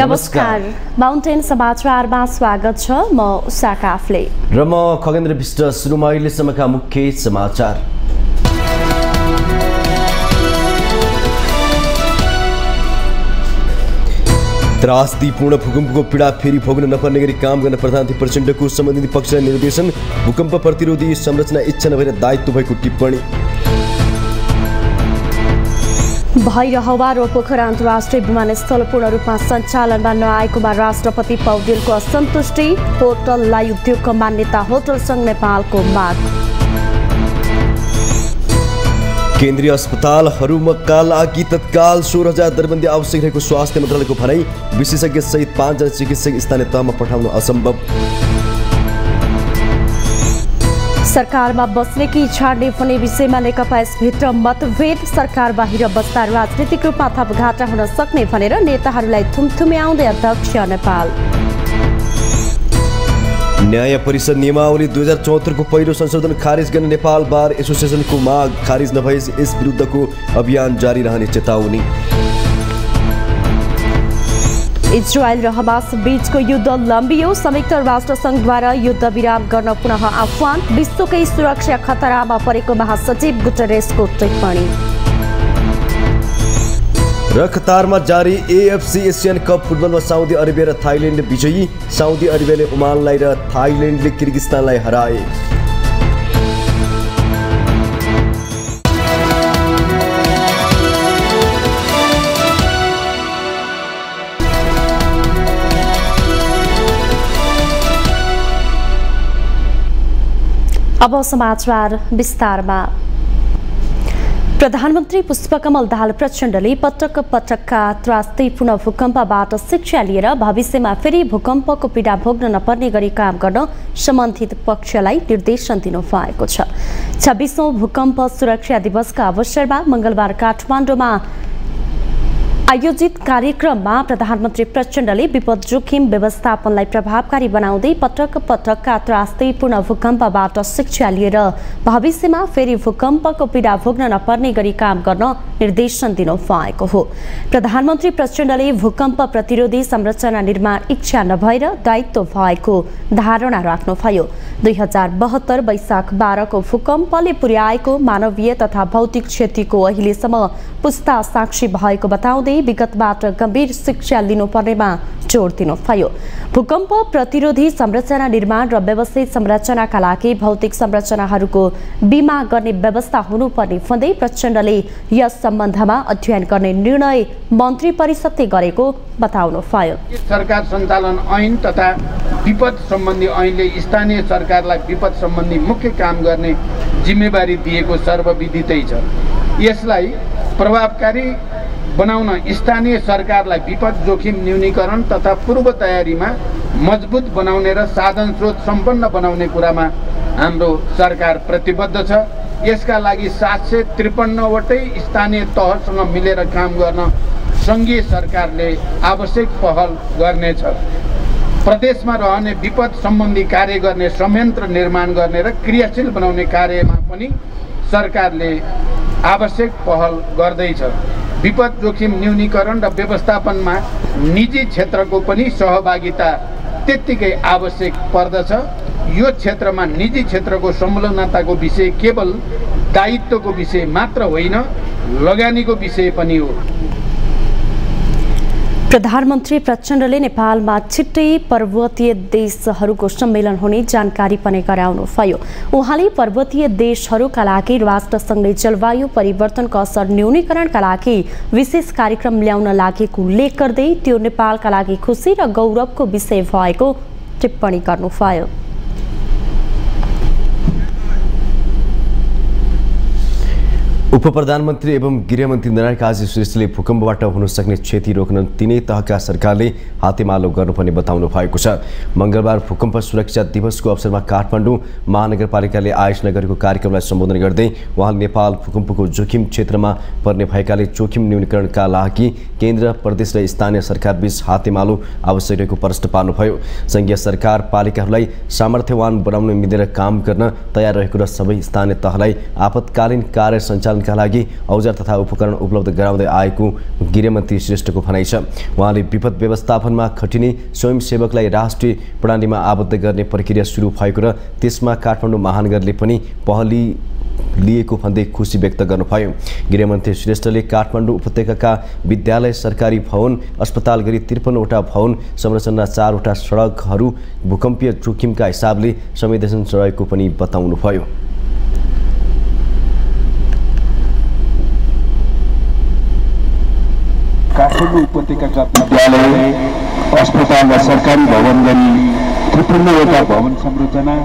नमस्कार माउन्टेन समाचारमा स्वागत छ। म उषा काफले र म खगेन्द्र विष्ट। सुरुमा अहिलेसम्मका मुख्य समाचार। त्रासदीपूर्ण भूकम्पको पीडा फेरि भोग्न नपर्ने गरी काम गर्न प्रधानमन्त्री प्रचण्डको सम्बन्धित पक्षलाई निर्देशन। भूकम्प प्रतिरोधी संरचना इच्छा नभएर दायित्व भएको टिप्पणी। भैरहवा र पोखरा अन्तर्राष्ट्रिय विमानस्थल पूर्ण रूपमा सञ्चालनमा नआएकोमा राष्ट्रपति पौडेलको असन्तुष्टि। होटललाई उद्योगको मान्यता होटल संघ नेपालको माग। केन्द्रीय अस्पतालहरूका लागि तत्काल 16,000 दरबन्दी आवश्यक रहेको स्वास्थ्य मन्त्रालयको भनाई। विशेषज्ञ सहित 5 जना चिकित्सक स्थानीय तहमा पठाउन असम्भव। सरकारमा बस्ने कि छाड्ने भन्ने विषयमा नेकपा यसभित्र मतभेद। सरकार बाहिर बस्दा राजनीतिक रूपमा थप घाटा हुन सक्ने भनेर नेताहरूलाई थुम्थुम्याउँदै अध्यक्ष नेपाल। न्याय परिषद नियमावली 2074 को पहिलो संशोधन खारिज गर्ने नेपाल बार एसोसिएसनको माग। खारिज नभए यस विरुद्धको अभियान जारी रहने चेतावनी। इजरायल र हमास बीचको युद्ध लम्बियो। संयुक्त राष्ट्र संघद्वारा युद्ध विराम गर्न पुनः आह्वान। विश्वकै सुरक्षा खतरामा परेको महासचिव गुटरेसको टिप्पणी। र कतारमा जारी एएफसी एसियन कप फुटबलमा साउदी अरेबिया र थाइल्यान्ड विजयी। साउदी अरेबियाले ओमानलाई र थाइल्यान्डले किर्गिस्तानलाई हराए। अब समाचार विस्तारमा। प्रधानमन्त्री पुष्पकमल दाहाल प्रचण्डले पटक पटकका त्रासदीपूर्ण भूकम्पबाट शिक्षा लिएर भविष्यमा फेरि भूकम्पको पीडा भोग्न नपर्ने गरी काम गर्न सम्बन्धित पक्षलाई निर्देशन दिनुभएको छ। 26औं भूकम्प सुरक्षा दिवसका अवसरमा मंगलबार काठमाडौँमा आयोजित कार्यक्रममा प्रधानमन्त्री प्रचण्डले विपद जोखिम व्यवस्थापनलाई प्रभावकारी बनाउँदै पटक पटकका त्रासदीपूर्ण भूकम्पबाट शिक्षा लिएर भविष्यमा फेरि भूकम्पको पीडा भोग्न नपर्ने गरी काम गर्न निर्देशन दिनुभएको हो। प्रधानमन्त्री प्रचण्डले भूकम्प प्रतिरोधी संरचना निर्माण इच्छा नभएर दायित्व भएको धारणा राख्नुभयो। 2072 वैशाख 12 को भूकम्पले पुर्याएको मानवीय तथा भौतिक क्षतिको अहिलेसम्म पुस्ता साक्षी भएको बताउँदै विगतबाट गम्भीर शिक्षा लिनुपर्नेमा जोड दिनुभयो। भूकम्प प्रतिरोधी संरचना निर्माण र व्यवस्थित संरचनाका लागि भौतिक संरचनाहरूको बीमा गर्ने व्यवस्था हुनुपर्ने भन्दै प्रचण्डले यस सम्बन्धमा अध्ययन गर्ने निर्णय मन्त्री परिषदले गरेको बताउनुभयो। सरकार सञ्चालन ऐन तथा विपद सम्बन्धी ऐनले स्थानीय सरकारलाई विपद सम्बन्धी मुख्य काम गर्ने जिम्मेवारी दिएको सर्वविदितै छ। यसलाई प्रभावकारी बनाउन स्थानीय सरकारलाई विपद जोखिम न्यूनीकरण तथा पूर्व तयारीमा मजबुत बनाउने र साधन स्रोत सम्पन्न बनाउने कुरामा हाम्रो सरकार प्रतिबद्ध छ। यसका लागि 753 वटै स्थानीय तहसँग मिलेर काम गर्न सङ्घीय सरकारले आवश्यक पहल गर्नेछ। प्रदेशमा रहने विपद सम्बन्धी कार्य गर्ने संयन्त्र निर्माण गर्ने र क्रियाशील बनाउने कार्यमा पनि सरकारले आवश्यक पहल गर्दैछ। विपद जोखिम न्यूनीकरण र व्यवस्थापनमा निजी क्षेत्रको पनि सहभागिता त्यत्तिकै आवश्यक पर्दछ। यो क्षेत्रमा निजी क्षेत्रको संलग्नताको विषय केवल दायित्वको विषय मात्र होइन, लगानीको विषय पनि हो। प्रधानमन्त्री प्रचण्डले नेपालमा छिट्टै पर्वतीय देशहरूको सम्मेलन हुने जानकारी पनि गराउनुभयो। उहाँले पर्वतीय देशहरूका लागि राष्ट्रसङ्घले जलवायु परिवर्तनको असर न्यूनीकरणका लागि विशेष कार्यक्रम ल्याउन लागेको उल्लेख गर्दै त्यो नेपालका लागि खुसी र गौरवको विषय भएको टिप्पणी गर्नुभयो। उप प्रधानमन्त्री एवं गृहमन्त्री नारायण काजी श्रेष्ठले भूकम्पबाट हुन सक्ने क्षति रोक्न तीनै तहका सरकारले हातेमालो गर्नुपर्ने बताउनु भएको छ। मंगलबार भूकम्प सुरक्षा दिवसको अवसरमा काठमाडौँ महानगरपालिकाले आयोजना गरेको कार्यक्रमलाई सम्बोधन गर्दै उहाँले नेपाल भूकम्पको जोखिम क्षेत्रमा पर्ने भएकाले जोखिम न्यूनीकरणका लागि केन्द्र, प्रदेश र स्थानीय सरकारबीच हातेमालो आवश्यक रहेको प्रश्न पार्नुभयो। संघीय सरकार पालिकाहरूलाई सामर्थ्यवान बनाउन मिलेर काम गर्न तयार रहेको र सबै स्थानीय तहलाई आपतकालीन कार्य सञ्चालन निर्माणका लागि औजार तथा उपकरण उपलब्ध गराउँदै आएको गृहमन्त्री श्रेष्ठको भनाइ छ। उहाँले विपद व्यवस्थापनमा खटिने स्वयंसेवकलाई राष्ट्रिय प्रणालीमा आबद्ध गर्ने प्रक्रिया सुरु भएको र त्यसमा काठमाडौँ महानगरले पनि पहली लिएको भन्दै खुसी व्यक्त गर्नुभयो। गृहमन्त्री श्रेष्ठले काठमाडौँ उपत्यकाका विद्यालय, सरकारी भवन, अस्पताल गरी 53वटा भवन संरचना, 4वटा सडकहरू भूकम्पीय जोखिमका हिसाबले संवेदनशील रहेको पनि बताउनुभयो। काठमाडौँ उपत्यकाका विद्यालय, अस्पताल र सरकारी भवन गरी 53वटा भवन संरचना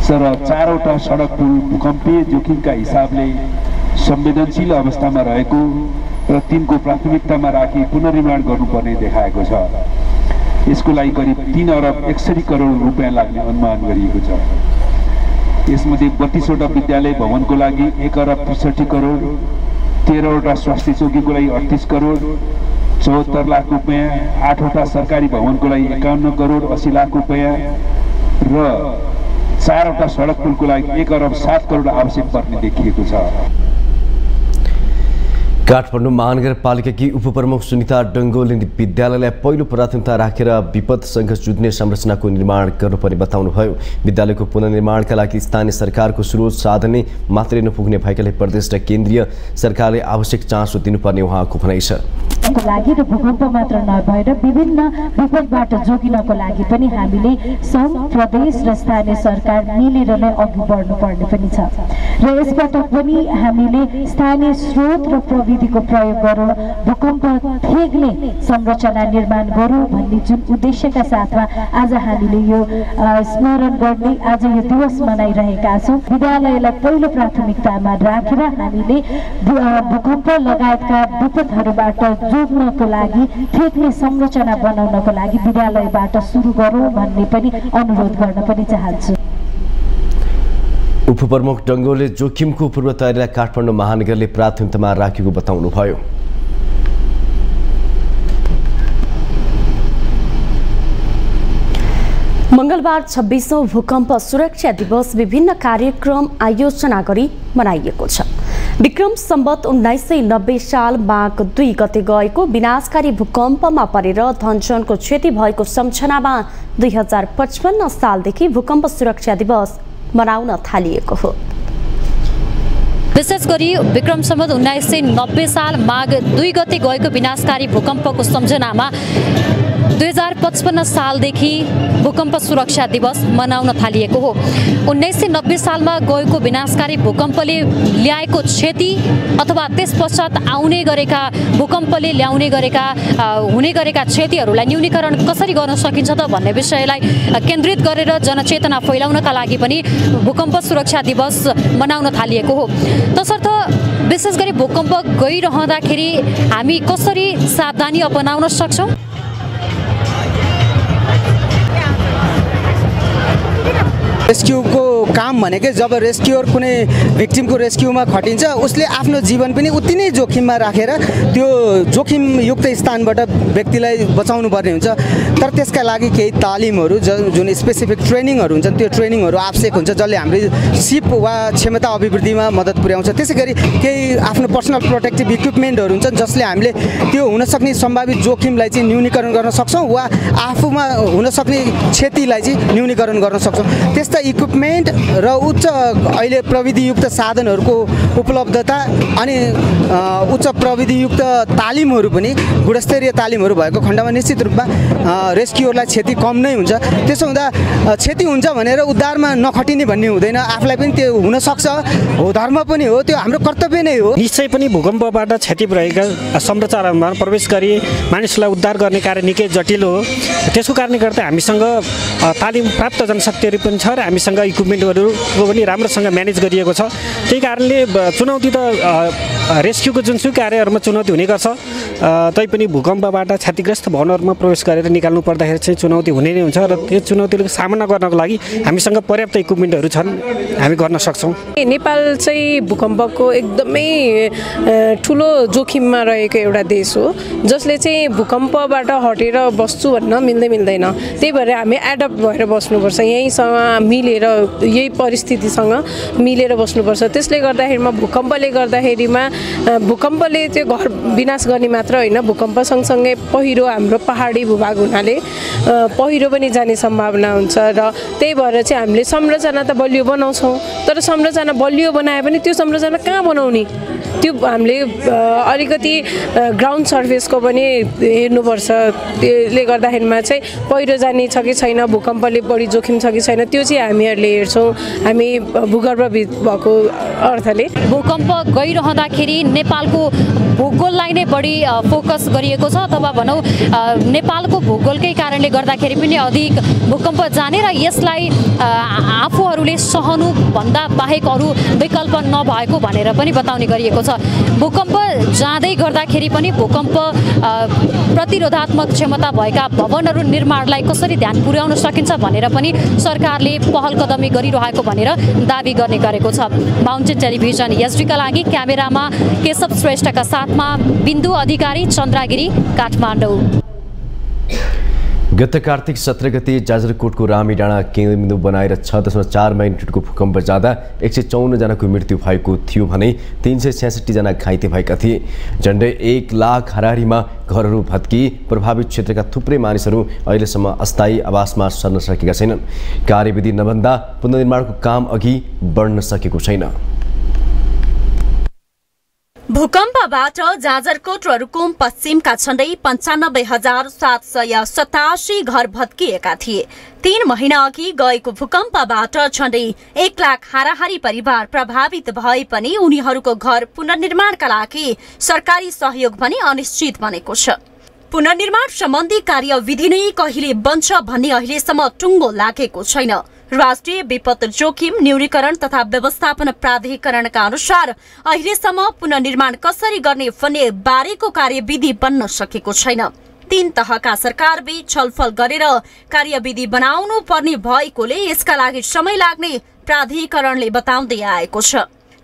र 4वटा सडक पुल भूकम्पीय जोखिमका हिसाबले संवेदनशील अवस्थामा रहेको र तिनको प्राथमिकतामा राखी पुनर्निर्माण गर्नुपर्ने देखाएको छ। यसको लागि करिब 3 अरब 61 करोड रुपियाँ लाग्ने अनुमान गरिएको छ। यसमध्ये 32वटा विद्यालय भवनको लागि 1 अरब 63 करोड, 13वटा स्वास्थ्य चौकीको लागि 38 करोड 74 लाख रुपियाँ, 8वटा सरकारी भवनको लागि 51 करोड 80 लाख रुपियाँ र 4वटा सडक पुलको लागि 1 अरब 7 करोड आवश्यक पर्ने देखिएको छ। काठमाडौँ महानगरपालिकाकी उपप्रमुख सुनिता डङ्गोले विद्यालयलाई पहिलो प्राथमिकता राखेर विपदसँग जुझ्ने संरचनाको निर्माण गर्नुपर्ने बताउनुभयो। विद्यालयको पुनर्निर्माणका लागि स्थानीय सरकारको स्रोत साधन मात्रै नपुग्ने भएकाले प्रदेश र केन्द्रीय सरकारले आवश्यक चासो दिनुपर्ने उहाँको भनाइ छ। लागि र भूकम्प मात्र नभएर विभिन्न विपदबाट जोगिनको लागि पनि हामीले सङ्घ, प्रदेश र स्थानीय सरकार मिलेर नै अघि बढ्नुपर्ने पनि छ र यसबाट पनि हामीले स्थानीय स्रोत र प्रविधिको प्रयोग गरौँ, भूकम्प ठेक्ने संरचना निर्माण गरौँ भन्ने जुन उद्देश्यका साथमा आज हामीले यो स्मरण गर्ने आज यो दिवस मनाइरहेका छौँ। विद्यालयलाई पहिलो प्राथमिकतामा राखेर हामीले भूकम्प लगायतका विपदहरूबाट जोड्नको लागि ठेक्ने संरचना बनाउनको लागि विद्यालयबाट सुरु गरौँ भन्ने पनि अनुरोध गर्न पनि चाहन्छु। उपप्रमुख डङ्गोले जोखिमको पूर्व तयारीलाई काठमाडौँ महानगरले प्राथमिकतामा राखेको बताउनुभयो। मंगलबार 26औं भूकम्प सुरक्षा दिवस विभिन्न कार्यक्रम आयोजना गरी मनाइएको छ। विक्रम सम्वत 1990 साल माघ 2 गते गएको विनाशकारी भूकम्पमा परेर धनजनको क्षति भएको सम्झनामा 2055 सालदेखि भूकम्प सुरक्षा दिवस मनाउन थालिएको हो। विशेष गरी विक्रम सम्वत 1990 साल माघ 2 गते गएको विनाशकारी भूकम्पको सम्झनामा 2055 सालदेखि भूकम्प सुरक्षा दिवस मनाउन थालिएको हो। 1990 सालमा गएको विनाशकारी भूकम्पले ल्याएको क्षति अथवा त्यस पश्चात आउने गरेका भूकम्पले ल्याउने गरेका हुने गरेका क्षतिहरूलाई न्यूनीकरण कसरी गर्न सकिन्छ त भन्ने विषयलाई केन्द्रित गरेर जनचेतना फैलाउनका लागि पनि भूकम्प सुरक्षा दिवस मनाउन थालिएको हो। तसर्थ विशेष गरी भूकम्प गइरहँदाखेरि हामी कसरी सावधानी अपनाउन सक्छौँ? रेस्क्यूको काम भनेकै जब रेस्क्युअर कुनै भिक्टिमको रेस्क्यूमा खटिन्छ उसले आफ्नो जीवन पनि उति नै जोखिममा राखेर त्यो जोखिमयुक्त स्थानबाट व्यक्तिलाई बचाउनु पर्ने हुन्छ। तर त्यसका लागि केही तालिमहरू जुन स्पेसिफिक ट्रेनिङहरू हुन्छन् त्यो ट्रेनिङहरू आवश्यक हुन्छ जसले हाम्रो सिप वा क्षमता अभिवृद्धिमा मद्दत पुर्याउँछ। त्यसै गरी केही आफ्नो पर्सनल प्रोटेक्टिभ इक्विपमेन्टहरू हुन्छन् जसले हामीले त्यो हुनसक्ने सम्भावित जोखिमलाई चाहिँ न्यूनीकरण गर्न सक्छौँ वा आफूमा हुनसक्ने क्षतिलाई चाहिँ न्यूनीकरण गर्न सक्छौँ। त्यस्ता इक्विपमेन्ट र उच्च अहिले प्रविधियुक्त साधनहरूको उपलब्धता अनि उच्च प्रविधियुक्त तालिमहरू पनि गुणस्तरीय तालिमहरू भएको खण्डमा निश्चित रूपमा रेस्क्युअरलाई क्षति कम नै हुन्छ। त्यसो हुँदा क्षति हुन्छ भनेर उद्धारमा नखटिने भन्ने हुँदैन। आफूलाई पनि त्यो हुनसक्छ, हो धर्म पनि हो, त्यो हाम्रो कर्तव्य नै हो। निश्चय पनि भूकम्पबाट क्षति रहेका संरचनामा प्रवेश गरी मानिसलाई उद्धार गर्ने कार्य निकै जटिल हो। त्यसको कारणले गर्दा हामीसँग तालिम प्राप्त जनशक्तिहरू पनि छ र हामीसँग इक्विपमेन्टहरू पनि राम्रोसँग म्यानेज गरिएको छ। त्यही कारणले चुनौती त रेस्क्युको जुनसुकै कार्यहरूमा चुनौती हुने गर्छ, तैपनि भूकम्पबाट क्षतिग्रस्त भवनहरूमा प्रवेश गरेर निकाल्नु पर्दाखेरि चाहिँ चुनौती हुने नै हुन्छ र त्यो चुनौतीको सामना गर्नको लागि हामीसँग पर्याप्त इक्विपमेन्टहरू छन्, हामी गर्न सक्छौँ। नेपाल चाहिँ भूकम्पको एकदमै ठुलो जोखिममा रहेको एउटा देश हो जसले चाहिँ भूकम्पबाट हटेर बस्छु भन्न मिल्दैन। त्यही भएर हामी एडप्ट भएर बस्नुपर्छ, यहीँसँग मिलेर यही परिस्थितिसँग मिलेर बस्नुपर्छ। त्यसले गर्दाखेरिमा भूकम्पले गर्दाखेरिमा भूकम्पले त्यो घर विनाश गर्ने मात्र होइन, भूकम्प सँगसँगै पहिरो हाम्रो पहाडी भूभाग हुनाले पहिरो पनि जाने सम्भावना हुन्छ र त्यही भएर चाहिँ हामीले संरचना त बलियो बनाउँछौँ, तर संरचना बलियो बनाए पनि त्यो संरचना कहाँ बनाउने, त्यो हामीले अलिकति ग्राउन्ड सर्फेसको पनि हेर्नुपर्छ। त्यसले गर्दाखेरिमा चाहिँ पहिरो जाने छ कि छैन, भूकम्पले बढी जोखिम छ कि छैन, त्यो चाहिँ हामीहरूले हेर्छौँ हामी भूगर्भविद भएको अर्थले। भूकम्प गइरहँदाखेरि नेपालको भूगोललाई नै बढी फोकस गरिएको छ अथवा भनौँ नेपालको भूगोलकै कारणले गर्दाखेरि पनि अधिक भूकम्प जाने र यसलाई आफूहरूले सहनु भन्दा बाहेक अरू विकल्प नभएको भनेर पनि बताउने गरिएको छ। भूकम्प जाँदै गर्दाखेरि पनि भूकम्प प्रतिरोधात्मक क्षमता भएका भवनहरू निर्माणलाई कसरी ध्यान पुर्याउन सकिन्छ भनेर पनि सरकारले पहल कदमी गरिरहेको भनेर दाबी गर्ने गरेको छ। माउन्टेन टेलिभिजन एसडीका लागि क्यामेरामा केशव श्रेष्ठका साथमा बिन्दु अधिकारी, चन्द्रागिरी, काठमाडौँ। गत कार्तिक 17 गते जाजरकोटको रामी डाँडा केन्द्रबिन्दु बनाएर 6.4 म्याग्निट्युडको भूकम्प जाँदा 154 जनाको मृत्यु भएको थियो भने 366 जना घाइते भएका थिए। झन्डै 1 लाख हाराहारीमा घरहरू भत्किए। प्रभावित क्षेत्रका थुप्रै मानिसहरू अहिलेसम्म अस्थायी आवासमा सर्न सकेका छैनन्। कार्यविधि नभन्दा पुनर्निर्माणको काम अघि बढ्न सकेको छैन। भूकम्पबाट जाजरकोट र रुकुम पश्चिमका झण्डै 95,787 घर भत्किएका थिए। 3 महिना अघि गएको भूकम्पबाट झण्डै 1 लाख हाराहारी परिवार प्रभावित भए पनि उनीहरूको घर पुनर्निर्माणका लागि सरकारी सहयोग पनि अनिश्चित बनेको छ। पुनर्निर्माण सम्बन्धी कार्यविधि नै कहिले बन्छ भन्ने अहिलेसम्म टुङ्गो लागेको छैन। राष्ट्रिय विपद जोखिम न्यूनीकरण तथा व्यवस्थापन प्राधिकरणका अनुसार अहिलेसम्म पुनर्निर्माण कसरी गर्ने भन्ने बारेको कार्यविधि बन्न सकेको छैन। 3 तहका सरकारबीच छलफल गरेर कार्यविधि बनाउनु पर्ने भएकोले यसका लागि समय लाग्ने प्राधिकरणले बताउँदै आएको छ।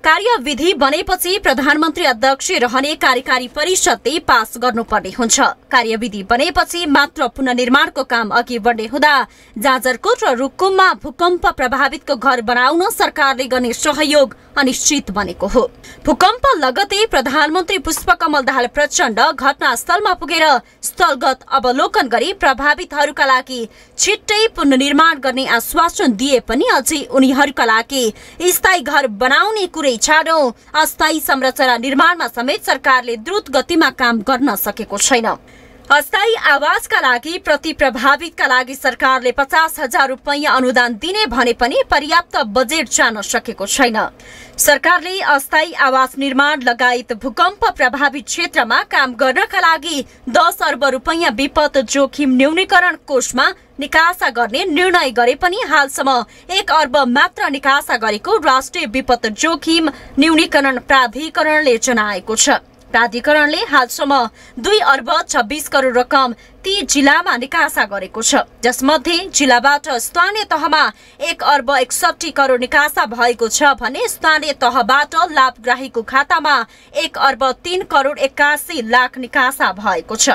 कार्यविधि बनेपछि प्रधानमन्त्री अध्यक्ष रहने कार्यकारी परिषदले पास गर्नुपर्ने हुन्छ। कार्यविधि बनेपछि मात्र पुनर्निर्माणको काम अघि बढ्ने हुँदा जाजरकोट र रुकुममा भूकम्प प्रभावितको घर बनाउन सरकारले गर्ने सहयोग अनिश्चित बनेको हो। भूकम्प लगतै प्रधानमन्त्री पुष्पकमल दाहाल प्रचण्ड घटनास्थलमा पुगेर स्थलगत अवलोकन गरी प्रभावितहरूका लागि छिट्टै पुनर्निर्माण गर्ने आश्वासन दिए पनि अझै उनीहरूका लागि स्थायी घर बनाउने कुरै छाडौं, अस्थायी संरचना निर्माणमा समेत सरकारले द्रुत गतिमा काम गर्न सकेको छैन। अस्थायी आवासका लागि प्रति प्रभावितका लागि सरकारले 50,000 रुपैयाँ अनुदान दिने भने पनि पर्याप्त बजेट जान सकेको छैन। सरकारले अस्थायी आवास निर्माण लगायत भूकम्प प्रभावित क्षेत्रमा काम गर्नका लागि 10 अर्ब रुपैयाँ विपद जोखिम न्यूनीकरण कोषमा निकासा गर्ने निर्णय गरे पनि हालसम्म 1 अर्ब मात्र निकासा गरेको राष्ट्रिय विपद जोखिम न्यूनीकरण प्राधिकरणले जनाएको छ। प्राधिकरणले हालसम्म 2 अर्ब 26 करोड रकम ती जिल्लामा निकासा गरेको छ, जसमध्ये जिल्लाबाट स्थानीय तहमा 1 अर्ब 61 करोड निकासा भएको छ भने स्थानीय तहबाट लाभग्राहीको खातामा 1 अर्ब 3 करोड 81 लाख निकासा भएको छ।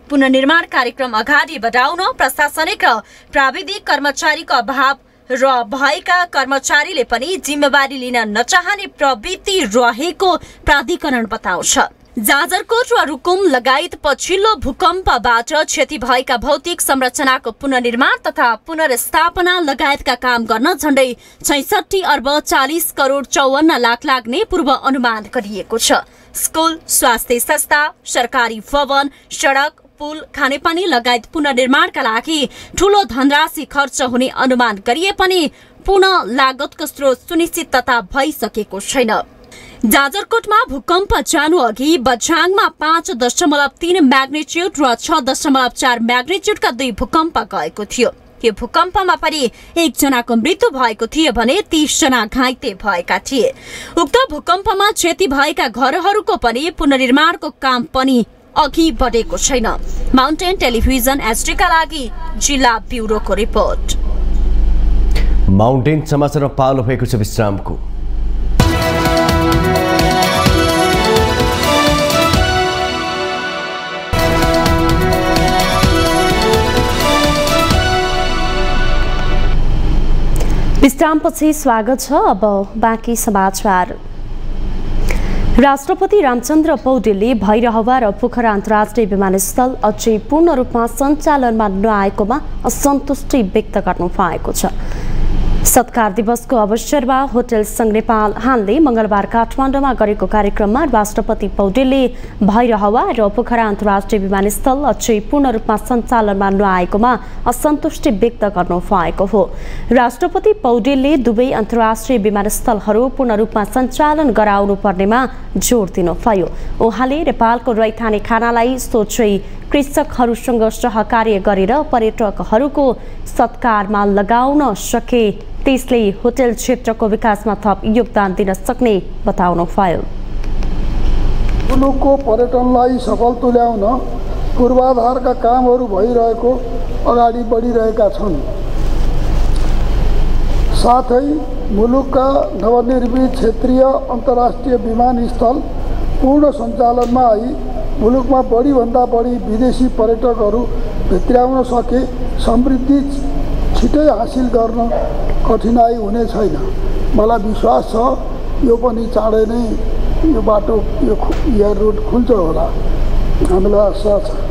पुनर्निर्माण कार्यक्रम अगाडि बढाउन प्रशासनिक र प्राविधिक कर्मचारीको अभाव र भएका कर्मचारीले पनि जिम्मेवारी लिन नचाहने प्रवृत्ति रहेको प्राधिकरण बताउँछ। जाजरकोट र रुकुम लगायत पछिल्लो भूकम्पबाट क्षति भएका भौतिक संरचनाको पुनर्निर्माण तथा पुनर्स्थापना लगायतका काम गर्न झण्डै 66 अर्ब 40 करोड 54 लाख लाग्ने पूर्व अनुमान गरिएको छ। स्कुल, स्वास्थ्य संस्था, सरकारी भवन, सडक, पुल, खानेपानी लगायत पुनर्निर्माणका लागि ठूलो धनराशि खर्च हुने अनुमान गरिए पनि पुनः लागतको स्रोत सुनिश्चित तथा भइसकेको छैन। जाजरकोटमा भूकम्प जानु अघि बझाङमा 5.3 म्याग्निट्युड र 6.4 म्याग्निट्युडका 2 भूकम्प गएको थियो। यो भूकम्पमा पनि 1 जनाको मृत्यु भएको थियो भने 30 जना घाइते भएका थिए। उक्त भूकम्पमा क्षति भएका घरहरूको पनि पुनर्निर्माणको काम पनि अघि बढेको छैन। माउन्टेन टेलिभिजन एसडीका लागि जिल्ला ब्युरोको रिपोर्ट। माउन्टेन समाचारमा पालो भएको छ विश्रामको। विश्रामपछि स्वागत छ। अब बाँकी समाचार। राष्ट्रपति रामचन्द्र पौडेलले भैरहवा र पोखरा अन्तर्राष्ट्रिय विमानस्थल अझै पूर्ण रूपमा सञ्चालनमा नआएकोमा असन्तुष्टि व्यक्त गर्नु भएको छ। सत्कार दिवसको अवसरमा होटल संघ नेपाल हालले मंगलबार काठमाडौँमा गरेको कार्यक्रममा राष्ट्रपति पौडेलले भैरहवा र पोखरा अन्तर्राष्ट्रिय विमानस्थल अझै पूर्ण रूपमा सञ्चालनमा नआएकोमा असन्तुष्टि व्यक्त गर्नु भएको हो। राष्ट्रपति पौडेलले दुवै अन्तर्राष्ट्रिय विमानस्थलहरू पूर्ण रूपमा सञ्चालन गराउनु पर्नेमा जोड दिनुभयो। उहाँले नेपालको रैथाने खानालाई सोझै कृषकहरूसँग सहकार्य गरेर पर्यटकहरूको सत्कारमा लगाउन सके त्यसले होटल क्षेत्रको विकासमा थप योगदान दिन सक्ने बताउनुभयो। मुलुकको पर्यटनलाई सफल तुल्याउन पूर्वाधारका कामहरू भइरहेको अगाडि बढिरहेका छन्। साथै मुलुकका नवनिर्मित क्षेत्रीय अन्तर्राष्ट्रिय विमानस्थल पूर्ण सञ्चालनमा आई मुलुकमा बढीभन्दा बढी विदेशी पर्यटकहरू भित्र्याउन सके समृद्धि छिटै हासिल गर्न कठिनाई हुने छैन। मलाई विश्वास छ यो पनि चाँडै नै यो बाटो यो एयर रोड खुल्छ होला। हामीलाई आशा छ।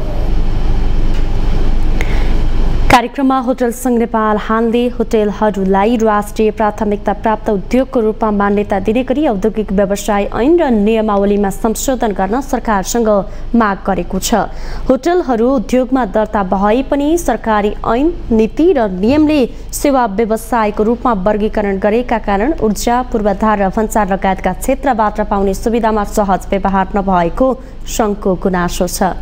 कार्यक्रममा होटल संघ नेपाल हालले होटलहरूलाई राष्ट्रिय प्राथमिकता प्राप्त उद्योगको रूपमा मान्यता दिने गरी औद्योगिक व्यवसाय ऐन र नियमावलीमा संशोधन गर्न सरकारसँग माग गरेको छ। होटलहरू उद्योगमा दर्ता भए पनि सरकारी ऐन नीति र नियमले सेवा व्यवसायको रूपमा वर्गीकरण गरेका कारण ऊर्जा पूर्वाधार र भन्सार लगायतका क्षेत्रबाट पाउने सुविधामा सहज व्यवहार नभएको संघको गुनासो छ।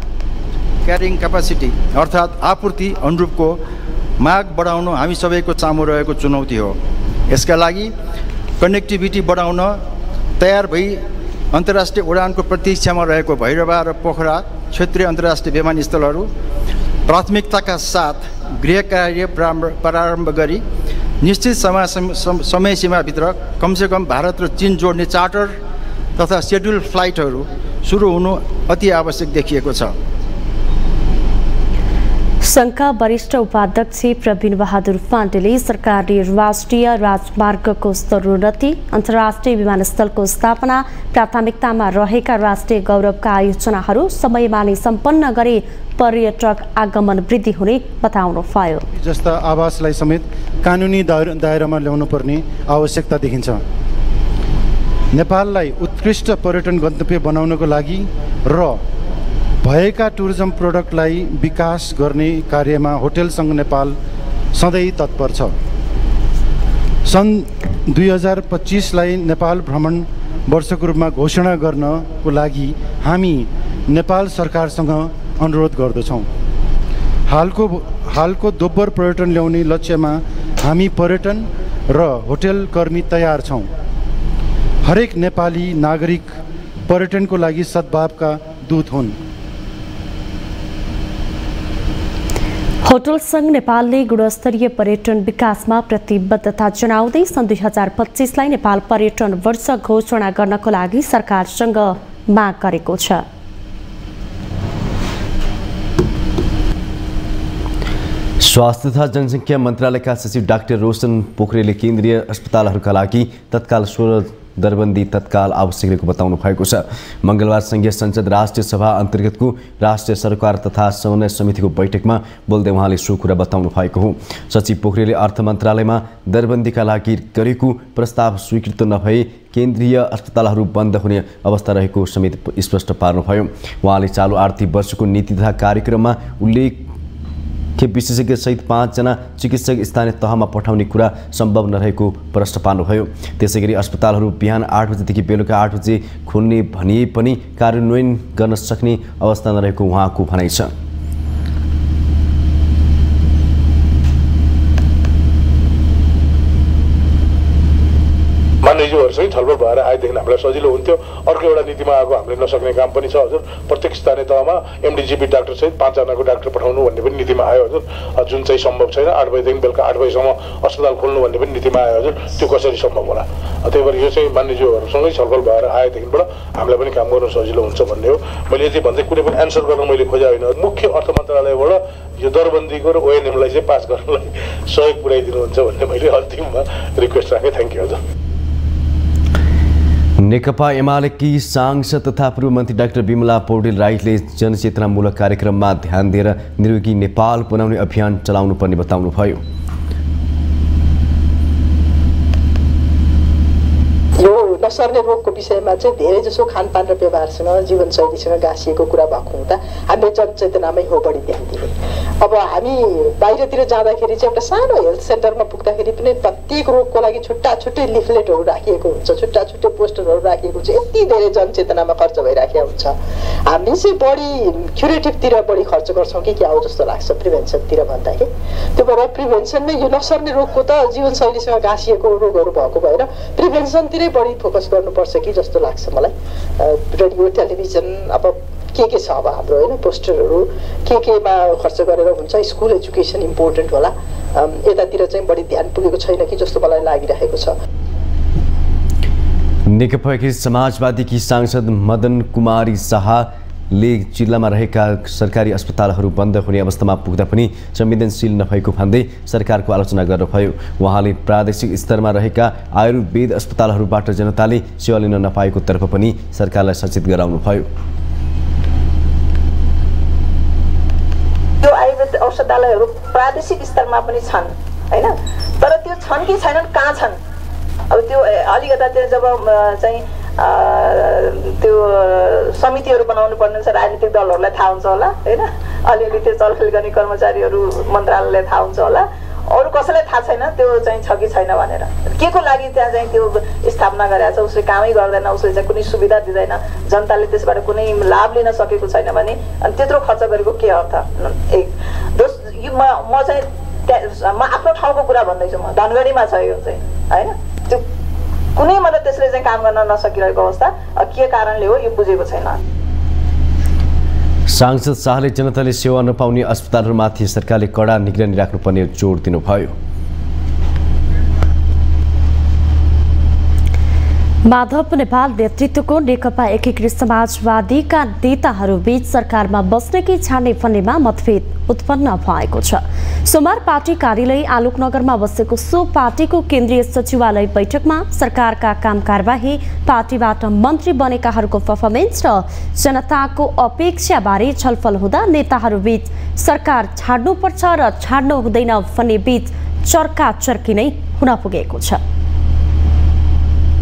क्यारिङ क्यापासिटी अर्थात् आपूर्ति अनुरूपको माग बढाउनु हामी सबैको सामु रहेको चुनौती हो। यसका लागि कनेक्टिभिटी बढाउन तयार भई अन्तर्राष्ट्रिय उडानको प्रतीक्षामा रहेको भैरवा र पोखरा क्षेत्रीय अन्तर्राष्ट्रिय विमानस्थलहरू प्राथमिकताका साथ गृह कार्य प्रारम्भ गरी निश्चित समय सीमाभित्र कमसेकम भारत र चीन जोड्ने चार्टर तथा सेड्युल फ्लाइटहरू सुरु हुनु अति आवश्यक देखिएको छ। संघका वरिष्ठ उपाध्यक्ष प्रवीण बहादुर पाण्डेले सरकारले राष्ट्रिय राजमार्गको स्तरोन्नति, अन्तर्राष्ट्रिय विमानस्थलको स्थापना, प्राथमिकतामा रहेका राष्ट्रिय गौरवका आयोजनाहरू समयमा नै सम्पन्न गरे पर्यटक आगमन वृद्धि हुने बताउनुभयो। जस्ता आवासलाई समेत कानुनी दायरामा ल्याउनु पर्ने आवश्यकता देखिन्छ। नेपाललाई उत्कृष्ट पर्यटन गन्तव्य बनाउनको लागि र भएका टुरिज्म प्रोडक्टलाई विकास गर्ने कार्यमा होटल संघ नेपाल सधैँ तत्पर छ। सन् 2025लाई नेपाल भ्रमण वर्षको रूपमा घोषणा गर्नको लागि हामी नेपाल सरकारसँग अनुरोध गर्दछौँ। हालको दोब्बर पर्यटन ल्याउने लक्ष्यमा हामी पर्यटन र होटल कर्मी तयार छौँ। हरेक नेपाली नागरिक पर्यटनको लागि सद्भावका दूत हुन्। होटल संघ नेपालले गुणस्तरीय पर्यटन विकासमा प्रतिबद्धता जनाउँदै सन् 2025लाई नेपाल पर्यटन वर्ष घोषणा गर्नको लागि सरकारसँग माग गरेको छ। स्वास्थ्य तथा जनसङ्ख्या मन्त्रालयका सचिव डाक्टर रोशन पोखरेलले केन्द्रीय अस्पतालहरूका लागि तत्काल 16 दरबन्दी तत्काल आवश्यक बताउनु भएको छ। मंगलबार संघीय संसद राष्ट्रिय सभा अन्तर्गतको राष्ट्रिय सरकार तथा समन्वय समितिको बैठकमा बोल्दै उहाँले सो कुरा बताउनु भएको हो। सचिव पोखरेलले अर्थ मन्त्रालयमा दरबन्दीका लागि गरेको प्रस्ताव स्वीकृत नभए केन्द्रीय अस्पतालहरू बन्द हुने अवस्था रहेको समेत स्पष्ट पार्नुभयो। उहाँले चालु आर्थिक वर्षको नीति तथा कार्यक्रममा उल्लेख विशेषज्ञ सहित 5 जना चिकित्सक स्थानीय तहमा पठाउने कुरा सम्भव नरहेको प्रश्न पार्नुभयो। त्यसैगरी अस्पतालहरू बिहान 8 बजेदेखि बेलुका 8 बजे खोल्ने भनिए पनि कार्यान्वयन गर्न सक्ने अवस्था नरहेको उहाँको भनाइ छ। मान्यज्यूहरूसँग छलफल भएर आएदेखि हामीलाई सजिलो हुन्थ्यो। अर्को एउटा नीतिमा आएको हामीले नसक्ने काम पनि छ हजुर। प्रत्येक स्थानीय तहमा एमडिजिपी डाक्टर सहित 5 जनाको डाक्टर पठाउनु भन्ने पनि नीतिमा आयो हजुर, जुन चाहिँ सम्भव छैन। 8 बजेदेखि बेलुका 8 बजेसम्म अस्पताल खोल्नु भन्ने पनि नीतिमा आयो हजुर, त्यो कसरी सम्भव होला। त्यही भएर यो चाहिँ मान्यज्यूहरूसँगै छलफल भएर आएदेखिबाट हामीलाई पनि काम गर्न सजिलो हुन्छ भन्ने हो। मैले यति भन्दै कुनै पनि एन्सर गर्न मैले खोजे होइन। मुख्य अर्थ मन्त्रालयबाट यो दरबन्दीको र ओएनएमलाई चाहिँ पास गर्नलाई सहयोग पुर्याइदिनुहुन्छ भन्ने मैले अन्तिममा रिक्वेस्ट राखेँ। थ्याङ्क यू हजुर। नेकपा एमालेकी सांसद तथा पूर्व मन्त्री डाक्टर बिमला पौडेल राईले जनचेतनामूलक कार्यक्रममा ध्यान दिएर निरोगी नेपाल बनाउने अभियान चलाउनु पर्ने बताउनुभयो। नसर्ने रोगको विषयमा चाहिँ धेरै जसो खानपान र व्यवहारसँग जीवनशैलीसँग गाँसिएको कुरा भएको हुँदा हामीले जनचेतनामै हो बढी ध्यान दिने। अब हामी बाहिरतिर जाँदाखेरि चाहिँ एउटा सानो हेल्थ सेन्टरमा पुग्दाखेरि पनि प्रत्येक रोगको लागि छुट्टा छुट्टै लिफलेटहरू राखिएको हुन्छ, छुट्टा छुट्टै पोस्टरहरू राखिएको हुन्छ। यति धेरै जनचेतनामा खर्च भइराखेको हुन्छ। हामी चाहिँ बढी क्युरेटिभतिर बढी खर्च गर्छौँ कि क्या हो जस्तो लाग्छ प्रिभेन्सनतिर भन्दाखेरि। त्यो भएर प्रिभेन्सन नै यो नसर्ने रोगको त जीवनशैलीसँग गाँसिएको रोगहरू भएको भएर प्रिभेन्सनतिरै बढी फोकस गर्नुपर्छ कि जस्तो लाग्छ मलाई। रेडियो टेलिभिजन अब के छ अब हाम्रो होइन पोस्टरहरू केमा खर्च गरेर हुन्छ। स्कुल एजुकेसन इम्पोर्टेन्ट होला, यतातिर चाहिँ बढी ध्यान पुगेको छैन कि जस्तो मलाई लागिरहेको छ। नेकपा एकीकृत समाजवादीकी सांसद मदन कुमारी शाहले जिल्लामा रहेका सरकारी अस्पतालहरू बन्द हुने अवस्थामा पुग्दा पनि संवेदनशील नभएको भन्दै सरकारको आलोचना गर्नुभयो। उहाँले प्रादेशिक स्तरमा रहेका आयुर्वेद अस्पतालहरूबाट जनताले सेवा लिन नपाएको तर्फ पनि सरकारलाई सचेत गराउनुभयो। त्यो आयुर्वेद औषधालयहरू प्रादेशिक स्तरमा पनि छन् हैन, तर त्यो छन् कि छैनन्, कहाँ छन्? अब त्यो अलिकता त्यो जब चाहिँ त्यो समितिहरू बनाउनु पर्ने हुन्छ, राजनीतिक दलहरूलाई थाहा हुन्छ होला हैन, अलिअलि त्यो चलखेल गर्ने कर्मचारीहरू मन्त्रालयलाई थाहा हुन्छ होला, अरू कसैलाई थाहा छैन त्यो चाहिँ छ कि छैन भनेर। के को लागि त्यहाँ चाहिँ त्यो स्थापना गरेको छ, उसले कामै गर्दैन, उसले चाहिँ कुनै सुविधा दिँदैन, जनताले त्यसबाट कुनै लाभ लिन सकेको छैन भने अनि त्यत्रो खर्च गरेको के अर्थ? एक म चाहिँ म आफ्नो ठाउँको कुरा भन्दैछु, म धनगढीमा छ यो चाहिँ होइन, त्यो कुनै मतलब त्यसले चाहिँ काम गर्न नसकिरहेको अवस्था के कारणले हो यो बुझेको छैन। सांसद शाहले जनताले सेवा नपाउने अस्पतालहरूमाथि सरकारले कडा निगरानी राख्नुपर्ने जोड दिनुभयो। माधव नेपाल नेतृत्वको नेकपा एकीकृत समाजवादीका नेताहरूबीच सरकारमा बस्ने कि छाड्ने भन्नेमा मतभेद उत्पन्न भएको छ। सोमबार पार्टी कार्यालय आलोकनगरमा बसेको सो पार्टीको केन्द्रीय सचिवालय बैठकमा सरकारका काम कारबाही, पार्टीबाट मन्त्री बनेकाहरूको पर्फर्मेन्स र जनताको अपेक्षाबारे छलफल हुँदा नेताहरूबीच सरकार छाड्नुपर्छ र छाड्नु हुँदैन भन्ने बीच चर्काचर्की नै हुन पुगेको छ।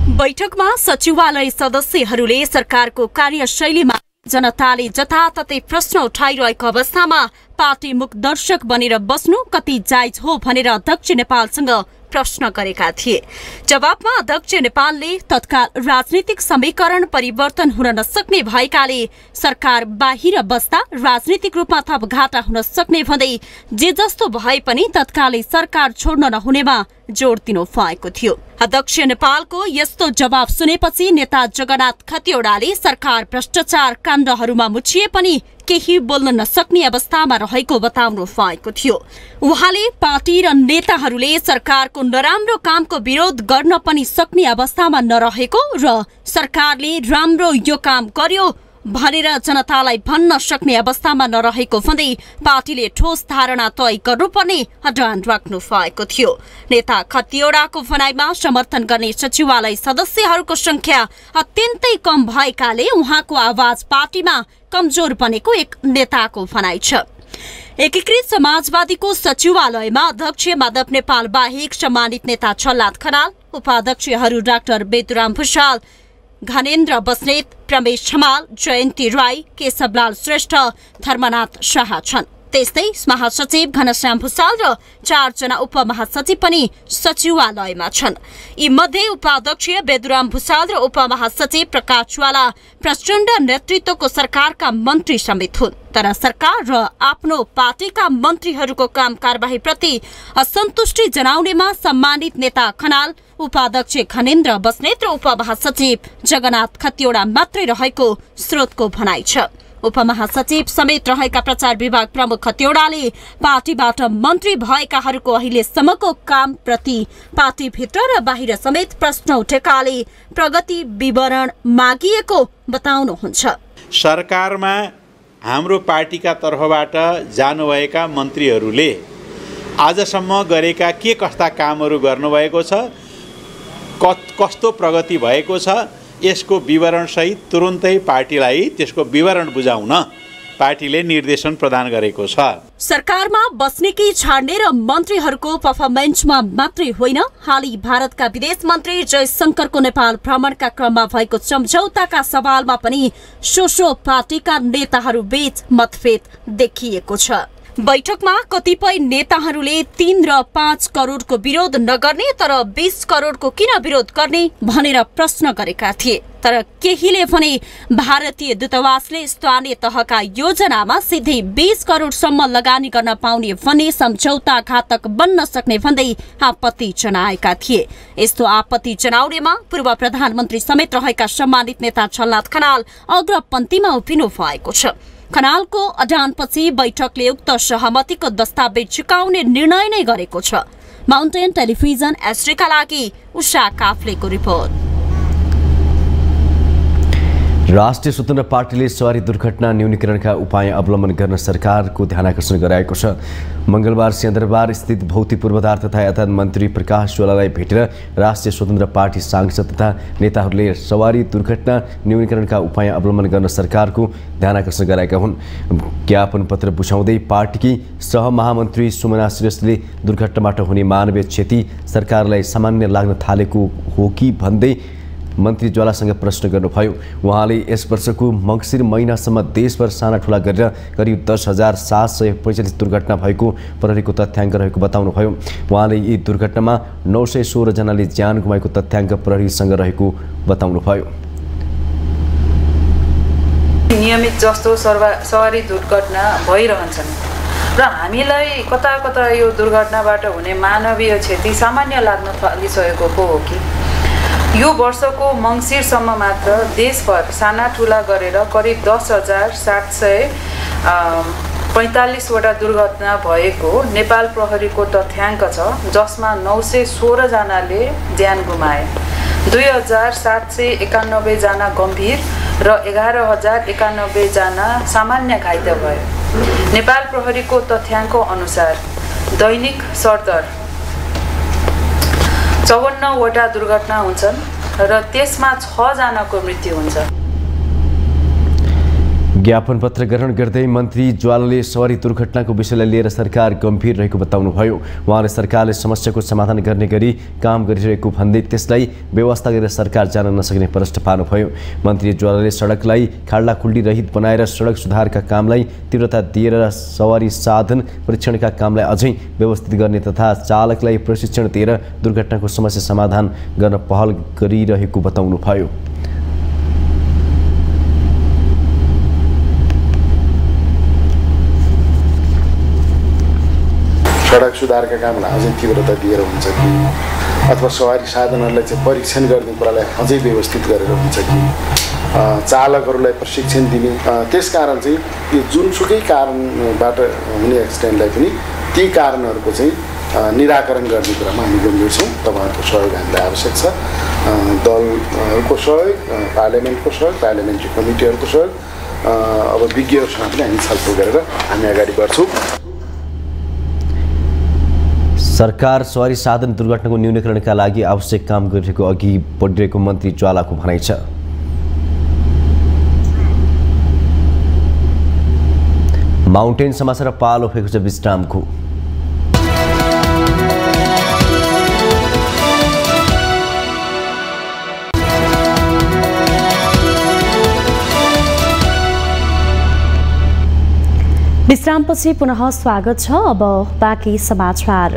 बैठकमा सचिवालय सदस्यहरूले सरकारको कार्यशैलीमा जनताले जताततै प्रश्न उठाइरहेको अवस्थामा पार्टी मुखदर्शक बनेर बस्नु कति जायज हो भनेर अध्यक्ष नेपालसँग प्रश्न गरेका थिए। जवाबमा अध्यक्ष नेपालले तत्काल राजनीतिक समीकरण परिवर्तन हुन नसक्ने भएकाले सरकार बाहिर बस्दा राजनीतिक रूपमा थप घाटा हुन सक्ने भन्दै जे जस्तो भए पनि तत्कालै सरकार छोड्न नहुनेमा जोड दिनु भएको थियो। अध्यक्ष नेपालको यस्तो जवाब सुनेपछि नेता जगन्नाथ खतिवड़ाले सरकार भ्रष्टाचार काण्डहरूमा मुछिए पनि केही बोल्न नसक्ने अवस्थामा रहेको बताउनु भएको थियो। उहाँले पार्टी र नेताहरूले सरकारको नराम्रो कामको विरोध गर्न पनि सक्ने अवस्थामा नरहेको र सरकारले राम्रो यो काम गर्यो भनेर जनतालाई भन्न सक्ने अवस्थामा नरहेको भन्दै पार्टीले ठोस धारणा तय गर्नुपर्ने अडान राख्नु भएको थियो। नेता खतिवड़ाको भनाइमा समर्थन गर्ने सचिवालय सदस्यहरूको संख्या अत्यन्तै कम भएकाले उहाँको आवाज पार्टीमा कमजोर बनेको एक नेताको भनाइ छ। एकीकृत समाजवादीको सचिवालयमा अध्यक्ष माधव नेपाल बाहेक सम्मानित नेता छलनाथ खनाल, उपाध्यक्षहरू डाक्टर बेदुराम भुषाल, घनेन्द्र बस्नेत, प्रमेश हमाल, जयन्ती राई, केशवलाल श्रेष्ठ, धर्मनाथ शाह छन्। त्यस्तै महासचिव घनश्याम भुसाल र 4 जना उपमहासचिव पनि सचिवालयमा छन्। यी मध्ये उपाध्यक्ष बेदुराम भुसाल र उपमहासचिव प्रकाश ज्वाला प्रचण्ड नेतृत्वको सरकारका मन्त्री समेत हुन्। तर सरकार र आफ्नो पार्टीका मन्त्रीहरूको काम कारबाहीप्रति असन्तुष्टि जनाउनेमा सम्मानित नेता खनाल, उपाध्यक्ष खनेन्द्र बस्नेत र उपमहासचिव जगन्नाथ खतिवडा मात्रै रहेको स्रोतको भनाइ छ। उपमहासचिव समेत रहेका प्रचार विभाग प्रमुख खतिवडाले पार्टीबाट मन्त्री भएकाहरूको अहिलेसम्मको कामप्रति पार्टीभित्र र बाहिर समेत प्रश्न उठेकाले प्रगति विवरण मागिएको बताउनुहुन्छ। सरकारमा हाम्रो पार्टीका तर्फबाट जानुभएका मन्त्रीहरूले आजसम्म गरेका के कस्ता कामहरू गर्नुभएको छ, कस्तो प्रगति भएको छ, यसको विवरणसहित तुरुन्तै पार्टीलाई त्यसको विवरण बुझाउन पार्टीले निर्देशन प्रदान गरेको छ। सरकारमा बस्ने कि छाड्ने र मन्त्रीहरूको पर्फर्मेन्समा मात्रै होइन, हालै भारतका विदेश मन्त्री जयशंकरको नेपाल भ्रमणका क्रममा भएको सम्झौताका सवालमा पनि सोसो पार्टीका नेताहरू बीच मतभेद देखिएको छ। बैठकमा कतिपय नेताहरूले 3 र 5 करोडको विरोध नगर्ने तर 20 करोडको किन विरोध गर्ने भनेर प्रश्न गरेका थिए। तर केहीले भने भारतीय दूतावासले स्थानीय तहका योजनामा सिधै 20 करोडसम्म लगानी गर्न पाउने भन्ने सम्झौता घातक बन्न सक्ने भन्दै आपत्ति जनाएका थिए। यस्तो आपत्ति जनाउनेमा पूर्व प्रधानमन्त्री समेत रहेका सम्मानित नेता छलनाथ खनाल अग्रपन्थीमा उभिनु भएको छ। खनालको अडानपछि बैठकले उक्त सहमतिको दस्तावेज झुकाउने निर्णय नै गरेको छ। माउन्टेन टेलिभिजन एसडीका लागि उषा काफ्लेको रिपोर्ट। राष्ट्रिय स्वतन्त्र पार्टीले सवारी दुर्घटना न्यूनीकरणका उपाय अवलम्बन गर्न सरकारको ध्यानाकर्षण गराएको छ। मंगलबार सिंहदरबार स्थित भौतिक पूर्वाधार तथा यातायात मन्त्री प्रकाश ज्वालालाई भेटेर राष्ट्रिय स्वतन्त्र पार्टी सांसद तथा नेताहरूले सवारी दुर्घटना न्यूनीकरणका उपाय अवलम्बन गर्न सरकारको ध्यानाकर्षण गराएका हुन्। ज्ञापन पत्र बुझाउँदै पार्टीकी सहमहामन्त्री सुमना श्रेष्ठले दुर्घटनाबाट हुने मानवीय क्षति सरकारलाई सामान्य लाग्न थालेको हो कि भन्दै मन्त्री ज्वालासँग प्रश्न गर्नुभयो। उहाँले यस वर्षको मङ्सिर महिनासम्म देशभर साना ठुला गरेर करिब 10,745 दुर्घटना भएको प्रहरीको तथ्याङ्क रहेको बताउनुभयो। उहाँले यी दुर्घटनामा 916 जनाले ज्यान गुमाएको तथ्याङ्क प्रहरीसँग रहेको बताउनुभयो। नियमित जस्तो सवारी दुर्घटना भइरहन्छन् र हामीलाई कता कता यो दुर्घटनाबाट हुने मानवीय क्षति सामान्य लाग्न थालिसकेको पो हो कि यो वर्षको मङ्सिरसम्म मात्र देशभर साना ठुला गरेर करिब 10,745 वटा दुर्घटना भएको नेपाल प्रहरीको तथ्याङ्क छ, जसमा 916 जनाले ज्यान गुमाए, 2,791 जना गम्भीर र 11,091 जना सामान्य घाइते भए। नेपाल प्रहरीको तथ्याङ्क अनुसार दैनिक सरदर 54 वटा दुर्घटना हुन्छन् र त्यसमा 6 जनाको मृत्यु हुन्छ। ज्ञापन पत्र ग्रहण गर्दै मन्त्री ज्वालाले सवारी दुर्घटनाको विषयलाई लिएर सरकार गम्भीर रहेको बताउनुभयो। उहाँले सरकारले समस्याको समाधान गर्ने गरी काम गरिरहेको भन्दै त्यसलाई व्यवस्था गरेर सरकार जान नसक्ने प्रश्न पार्नुभयो। मन्त्री ज्वालाले सडकलाई खाल्डाखुल्डी रहित बनाएर सडक सुधारका कामलाई तीव्रता दिएर सवारी साधन परीक्षणका कामलाई अझै व्यवस्थित गर्ने तथा चालकलाई प्रशिक्षण दिएर दुर्घटनाको समस्या समाधान गर्न पहल गरिरहेको बताउनुभयो। सडक सुधारका कामलाई अझै तीव्रता दिएर हुन्छ कि अथवा सवारी साधनहरूलाई चाहिँ परीक्षण गर्ने कुरालाई अझै व्यवस्थित गरेर हुन्छ कि चालकहरूलाई प्रशिक्षण दिने, त्यसकारण चाहिँ यो जुनसुकै कारणबाट हुने एक्सिडेन्टलाई पनि ती कारणहरूको चाहिँ निराकरण गर्ने कुरामा हामी गम्भीर छौँ। तपाईँहरूको सहयोग हामीलाई आवश्यक छ। दलको सहयोग, पार्लियामेन्टको सहयोग, पार्लियामेन्ट्री कमिटीहरूको सहयोग, अब विज्ञहरूसँग पनि हामी छलफल गरेर हामी अगाडि बढ्छौँ। सरकार सवारी साधन दुर्घटनाको न्यूनीकरणका लागि आवश्यक काम गरिरहेको अघि बढिरहेको मन्त्री ज्वालाको भनाइ छ। माउन्टेन समाचार पालो फेको छ विश्रामको। विश्रामपछि पुनः स्वागत छ। अब बाँकी समाचार।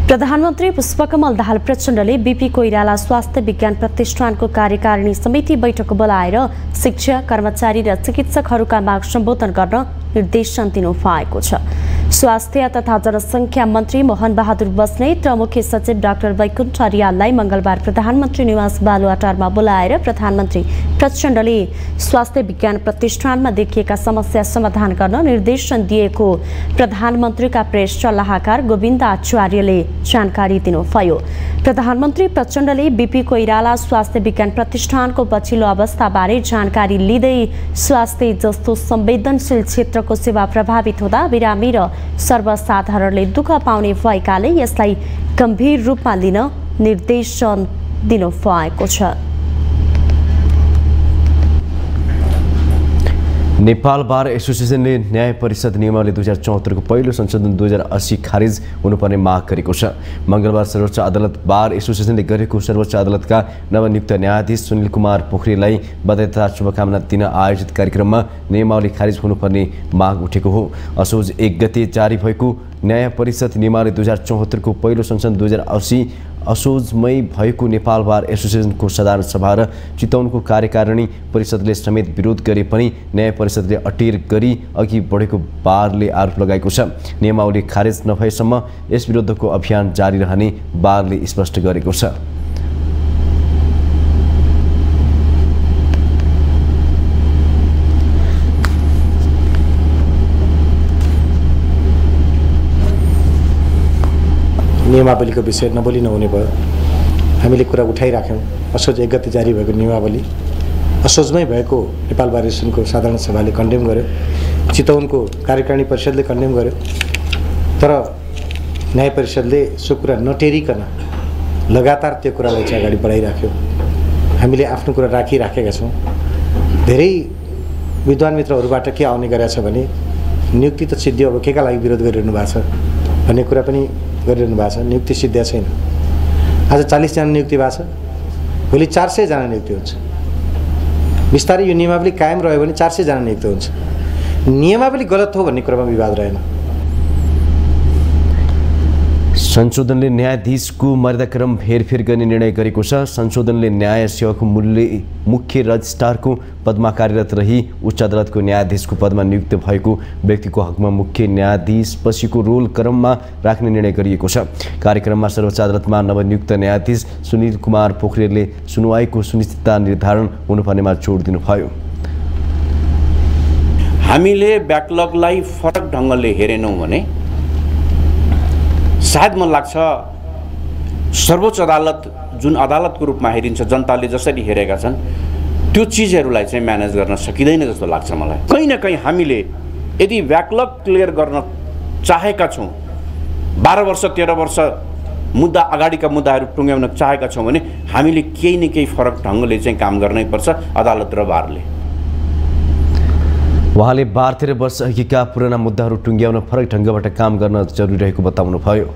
प्रधानमन्त्री पुष्पकमल दाहाल प्रचण्डले बीपी कोइराला स्वास्थ्य विज्ञान प्रतिष्ठानको कार्यकारिणी समिति बैठक बोलाएर शिक्षा कर्मचारी र चिकित्सकहरूका माग सम्बोधन गर्न निर्देशन दिनुभएको छ। स्वास्थ्य तथा जनसङ्ख्या मन्त्री मोहन बहादुर बस्नेत र मुख्य सचिव डाक्टर वैकुण्ठ रियाललाई मंगलबार प्रधानमन्त्री निवास बालुवाटारमा बोलाएर प्रधानमन्त्री प्रचण्डले स्वास्थ्य विज्ञान प्रतिष्ठानमा देखिएका समस्या समाधान गर्न निर्देशन दिएको प्रधानमन्त्रीका प्रेस सल्लाहकार गोविन्द आचार्यले जानकारी दिनुभयो। प्रधानमन्त्री प्रचण्डले बीपी कोइराला स्वास्थ्य विज्ञान प्रतिष्ठानको पछिल्लो अवस्थाबारे जानकारी लिँदै स्वास्थ्य जस्तो संवेदनशील क्षेत्रको सेवा प्रभावित हुँदा बिरामी र सर्वसाधारणले दुःख पाउने भएकाले यसलाई गम्भीर रूपमा लिन निर्देशन दिनुभएको छ। नेपाल बार एसोसिएसनले न्याय परिषद नियमावली 2074 को पहिलो संशोधन 2080 खारिज हुनुपर्ने माग गरेको छ। मंगलबार सर्वोच्च अदालत बार एसोसिएसनले गरेको सर्वोच्च अदालतका नवनियुक्त न्यायाधीश सुनिल कुमार पोखरेललाई बधाई तथा शुभकामना दिन आयोजित कार्यक्रममा नियमावली खारिज हुनुपर्ने माग उठेको हो। असोज 1 गते जारी भएको न्याय परिषद नियमावली 2074 को पहिलो संशोधन 2080 असोजमै भएको नेपाल बार एसोसिएसनको साधारण सभा र चितवनको कार्यकारिणी परिषदले समेत विरोध गरे पनि न्याय परिषदले अटेर गरी अघि बढेको बारले आरोप लगाएको छ। नियमावली खारेज नभएसम्म यस विरुद्धको अभियान जारी रहने बारले स्पष्ट गरेको छ। नियमावलीको विषय नबोली नहुने भयो। हामीले कुरा उठाइराख्यौँ। असोज 1 गते जारी भएको नियमावली असोजमै भएको नेपाल बार एसोसिएसनको साधारण सभाले कन्डेम गर्यो, चितवनको कार्यकारिणी परिषदले कन्डेम गर्यो, तर न्याय परिषदले सो कुरा नटेरिकन लगातार त्यो कुरालाई चाहिँ अगाडि बढाइराख्यो। हामीले आफ्नो कुरा राखिराखेका छौँ। धेरै विद्वान मित्रहरूबाट के आउने गरेछ भने नियुक्ति त सिद्धियो, अब केका लागि विरोध गरिरहनु भएको छ भन्ने कुरा पनि गरिरहनु भएको छ। नियुक्ति सिद्धिया छैन। आज 40 जना नियुक्ति भएको छ, भोलि 400 जना नियुक्ति हुन्छ। बिस्तारै यो नियमावली कायम रह्यो भने 400 जना नियुक्ति हुन्छ। नियमावली गलत हो भन्ने कुरामा विवाद रहेन। संशोधनले न्यायाधीशको मर्यादाक्रम हेरफेर गर्ने निर्णय गरेको छ। संशोधनले न्याय सेवाको मुख्य रजिस्ट्रारको पदमा कार्यरत रही उच्च अदालतको न्यायाधीशको पदमा नियुक्त भएको व्यक्तिको हकमा मुख्य न्यायाधीश पछिको रोल क्रममा राख्ने निर्णय गरिएको छ। कार्यक्रममा सर्वोच्च अदालतमा नवनियुक्त न्यायाधीश सुनिल कुमार पोखरेलले सुनवाईको सुनिश्चितता निर्धारण हुनुपर्नेमा जोड दिनुभयो। हामीले ब्याकलगलाई फरक ढङ्गले हेरेनौँ भने सायद मन लाग्छ सर्वोच्च अदालत जुन अदालतको रूपमा हेरिन्छ, जनताले जसरी हेरेका छन् त्यो चिजहरूलाई चाहिँ म्यानेज गर्न सकिँदैन जस्तो लाग्छ मलाई। कहीँ न कहीँ हामीले यदि ब्याकलग क्लियर गर्न चाहेका छौँ, 12 वर्ष 13 वर्ष मुद्दा अगाडिका मुद्दाहरू टुङ्ग्याउन चाहेका छौँ भने हामीले केही न केही फरक ढङ्गले चाहिँ काम गर्नै पर्छ अदालत र बारले। उहाँले 12-13 वर्ष अघिका पुराना मुद्दाहरू टुङ्ग्याउन फरक ढङ्गबाट काम गर्न जरुरी रहेको बताउनुभयो।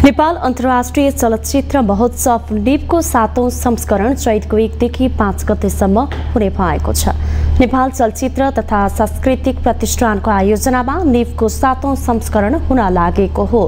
नेपाल अन्तर्राष्ट्रिय चलचित्र महोत्सव निपको 7औं संस्करण चैतको 1 देखि 5 गतेसम्म हुने भएको छ। नेपाल चलचित्र तथा सांस्कृतिक प्रतिष्ठानको आयोजनामा निपको 7औं संस्करण हुन लागेको हो।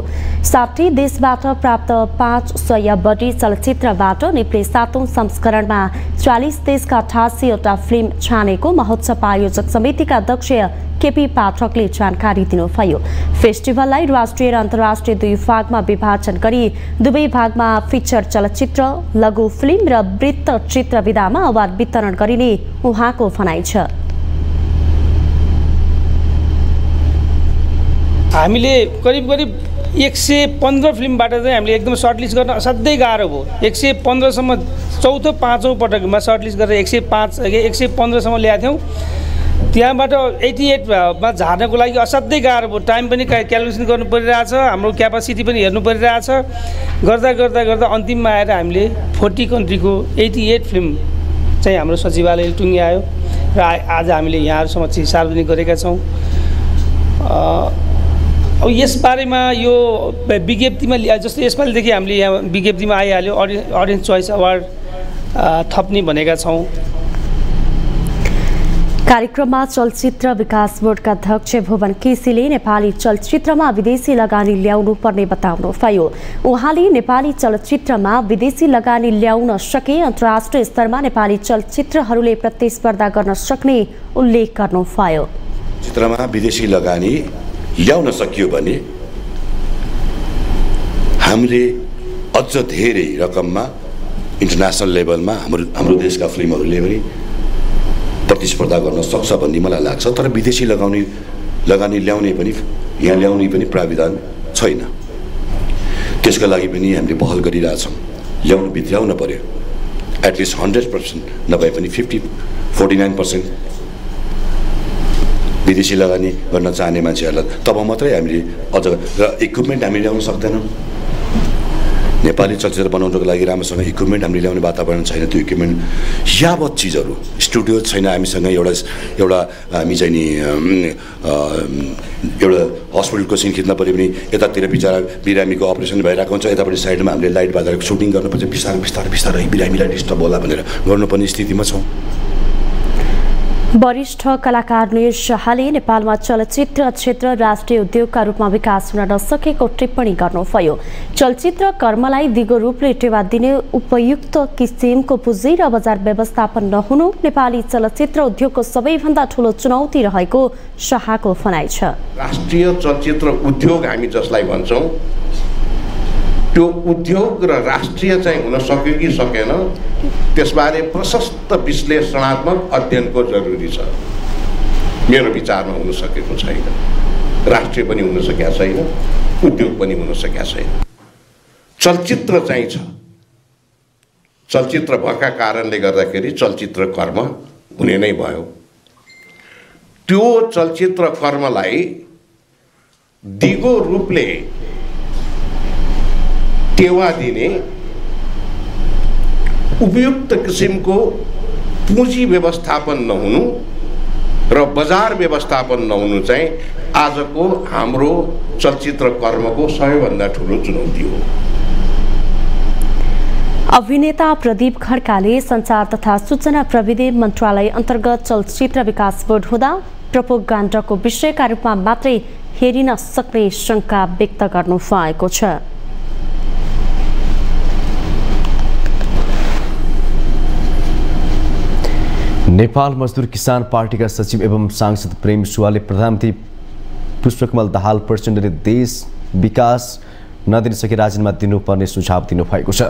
60 देशबाट प्राप्त 500 बढी चलचित्रबाट निपले 7औं संस्करणमा 40 देशका 88 वटा फिल्म छानेको महोत्सव आयोजक समितिका अध्यक्ष केपी पाठकले जानकारी दिनुभयो। फेस्टिभललाई राष्ट्रिय र अन्तर्राष्ट्रिय 2 भागमा विभाजन गरी दुवै भागमा फिचर चलचित्र, लघु फिल्म र वृत्तचित्र विधामा अवार्ड वितरण गरिने उहाँको भनाइ छ। हामीले करिब 115 फिल्मबाट चाहिँ हामीले एकदम सर्टलिस्ट गर्न असाध्यै गाह्रो भयो। 115 सम्म चौथो 5औं पटकमा सर्टलिस्ट गरेर 115 सम्म ल्याएको थियौँ। त्यहाँबाट 88 मा झार्नको लागि असाध्यै गाह्रो भयो। टाइम पनि क्यालकुलेसन गर्नु परिरहेछ, हाम्रो क्यापासिटी पनि हेर्नु परिरहेछ। गर्दा अन्तिममा आएर हामीले 40 कन्ट्रीको 88 फिल्म चाहिँ हाम्रो सचिवालयले टुङ्ग्यायो र आज हामीले यहाँहरूसम्म चाहिँ सार्वजनिक गरेका छौँ। अब यसबारेमा यो विज्ञप्तिमा जस्तो यसपालिदेखि हामीले यहाँ विज्ञप्तिमा आइहाल्यो, अडियन्स चोइस अवार्ड थप्ने भनेका छौँ। कार्यक्रममा चलचित्र विकास बोर्डका अध्यक्ष भुवन केसीले नेपाली चलचित्रमा विदेशी लगानी ल्याउनु पर्ने बताउनुभयो। उहाँले नेपाली चलचित्रमा विदेशी लगानी ल्याउन सके अन्तर्राष्ट्रिय स्तरमा नेपाली चलचित्रहरूले प्रतिस्पर्धा गर्न सक्ने उल्लेख गर्नुभयो। चित्रमा विदेशी लगानी ल्याउन सकियो भने हामीले अझ धेरै रकममा इन्टरनेसनल लेभलमा हाम्रो देशका फिल्महरूले पनि प्रतिस्पर्धा गर्न सक्छ भन्ने मलाई लाग्छ। तर विदेशी लगानी ल्याउने पनि यहाँ ल्याउने पनि प्राविधान छैन। त्यसका लागि पनि हामीले पहल गरिरहेछौँ। भित्र्याउन पर्यो। एटलिस्ट 100% नभए पनि 49% विदेशी लगानी गर्न चाहने मान्छेहरूलाई तब मात्रै हामीले अझ र इक्विपमेन्ट हामीले ल्याउन सक्दैनौँ। नेपाली चलचित्र बनाउनको लागि राम्रोसँग इक्विपमेन्ट हामीले ल्याउने वातावरण छैन। त्यो इक्विपमेन्ट यावत चिजहरू स्टुडियो छैन हामीसँग। एउटा हामी चाहिँ नि एउटा हस्पिटलको सिन खिच्न पऱ्यो भने यतातिर बिचरा बिरामीको अपरेसन भइरहेको हुन्छ, यतापट्टि साइडमा हामीले लाइट बालेर सुटिङ गर्नुपर्छ। बिस्तारै बिरामीलाई डिस्टर्ब होला भनेर गर्नुपर्ने स्थितिमा छौँ। वरिष्ठ कलाकार निर शाहले नेपालमा चलचित्र क्षेत्र राष्ट्रिय उद्योगका रूपमा विकास हुन नसकेको टिप्पणी गर्नुभयो। चलचित्र कर्मलाई दिगो रूपले टेवा दिने उपयुक्त किसिमको पुँजी र बजार व्यवस्थापन नहुनु नेपाली चलचित्र उद्योगको सबैभन्दा ठूलो चुनौती रहेको शाहको भनाइ छ। राष्ट्रिय चलचित्र उद्योग हामी जसलाई भन्छौँ त्यो उद्योग र राष्ट्रिय चाहिँ हुन सक्यो कि सकेन त्यसबारे प्रशस्त विश्लेषणात्मक अध्ययनको जरुरी छ। मेरो विचारमा हुन सकेको छैन। राष्ट्रिय पनि हुन सकेको छैन, उद्योग पनि हुन सकेको छैन। चलचित्र चाहिँ छ। चलचित्र भएका कारणले गर्दाखेरि चलचित्र कर्म हुने नै भयो। त्यो चलचित्र कर्मलाई दिगो रूपले टेवा दिने उपयुक्त किसिमको पुँजी व्यवस्थापन नहुनु र बजार व्यवस्थापन नहुनु चाहिँ आजको हाम्रो चलचित्र कर्मको सबैभन्दा ठुलो चुनौती हो। अभिनेता प्रदीप खड्काले संचार तथा सूचना प्रविधि मन्त्रालय अन्तर्गत चलचित्र विकास बोर्ड हुँदा प्रोपोगन्डाको विषयका रूपमा मात्रै हेरिन सक्ने शंका व्यक्त गर्नुभएको छ। नेपाल मजदुर किसान पार्टीका सचिव एवं सांसद प्रेम सुवालले प्रधानमन्त्री पुष्पकमल दाहाल प्रचण्डले देश विकास नदिन सके राजीनामा दिनुपर्ने सुझाव दिनुभएको छ।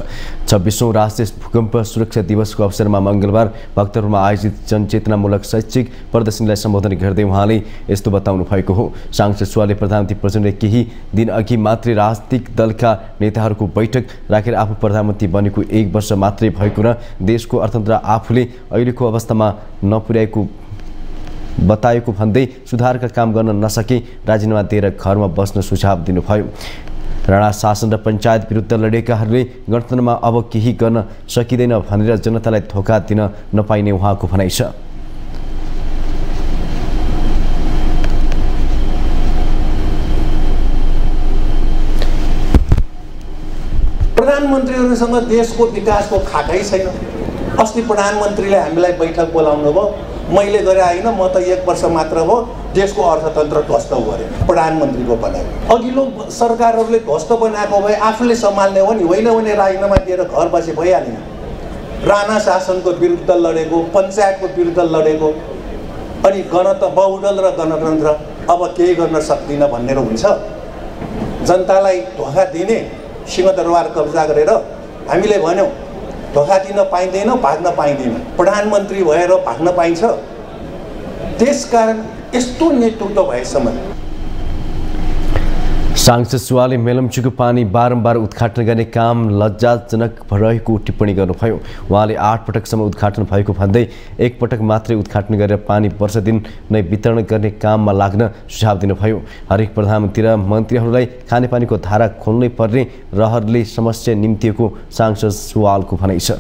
26औं राष्ट्रिय भूकम्प सुरक्षा दिवसको अवसरमा मंगलबार भक्तपुरमा आयोजित जनचेतनामूलक शैक्षिक प्रदर्शनीलाई सम्बोधन गर्दै उहाँले यस्तो बताउनु भएको हो। सांसद सुवालले प्रधानमन्त्री प्रचण्डले केही दिन अघि मात्रै राजनीतिक दलका नेताहरूको बैठक राखेर आफू प्रधानमन्त्री बनेको 1 वर्ष मात्रै भएको र देशको अर्थतन्त्र आफूले अहिलेको अवस्थामा नपुर्याएको बताएको भन्दै सुधारका काम गर्न नसके राजीनामा दिएर घरमा बस्न सुझाव दिनुभयो। राणा शासन र पञ्चायत विरुद्ध लडेकाहरूले गणतन्त्रमा अब केही गर्न सकिँदैन भनेर जनतालाई धोका दिन नपाइने उहाँको भनाइ छ। प्रधानमन्त्रीहरूसँग देशको विकासको खाकै छैन। अस्ति प्रधानमन्त्रीले हामीलाई बैठक बोलाउनु भयो, मैले गरे होइन, म त 1 वर्ष मात्र भयो, देशको अर्थतन्त्र ध्वस्त गरे प्रधानमन्त्रीको बनाइ। अघिल्लो सरकारहरूले ध्वस्त बनाएको भए आफूले सम्हाल्ने हो नि, होइन भने राजीनामा दिएर घर बसे भइहाल्ने। राणा शासनको विरुद्ध लडेको, पञ्चायतको विरुद्ध लडेको, अनि बहुदल र गणतन्त्र अब केही गर्न सक्दिन भनेर हुन्छ। जनतालाई धोका दिने, सिंहदरबार कब्जा गरेर हामीले भन्यौँ धोका दिन पाइँदैन, भाग्न पाइँदैन। प्रधानमन्त्री भएर भाग्न पाइन्छ। त्यसकारण यस्तो नेतृत्व भएसम्म सांसद सुवालले मेलम्चीको पानी बारम्बार उद्घाटन गर्ने काम लज्जाजनक रहेको टिप्पणी गर्नुभयो। उहाँले 8 पटकसम्म उद्घाटन भएको भन्दै 1 पटक मात्रै उद्घाटन गरेर पानी वर्ष दिन नै वितरण गर्ने काममा लाग्न सुझाव दिनुभयो। हरेक प्रधानमन्त्री र मन्त्रीहरूलाई खानेपानीको धारा खोल्नै पर्ने रहरले समस्या निम्तिएको सांसद सुवालको भनाइ छ।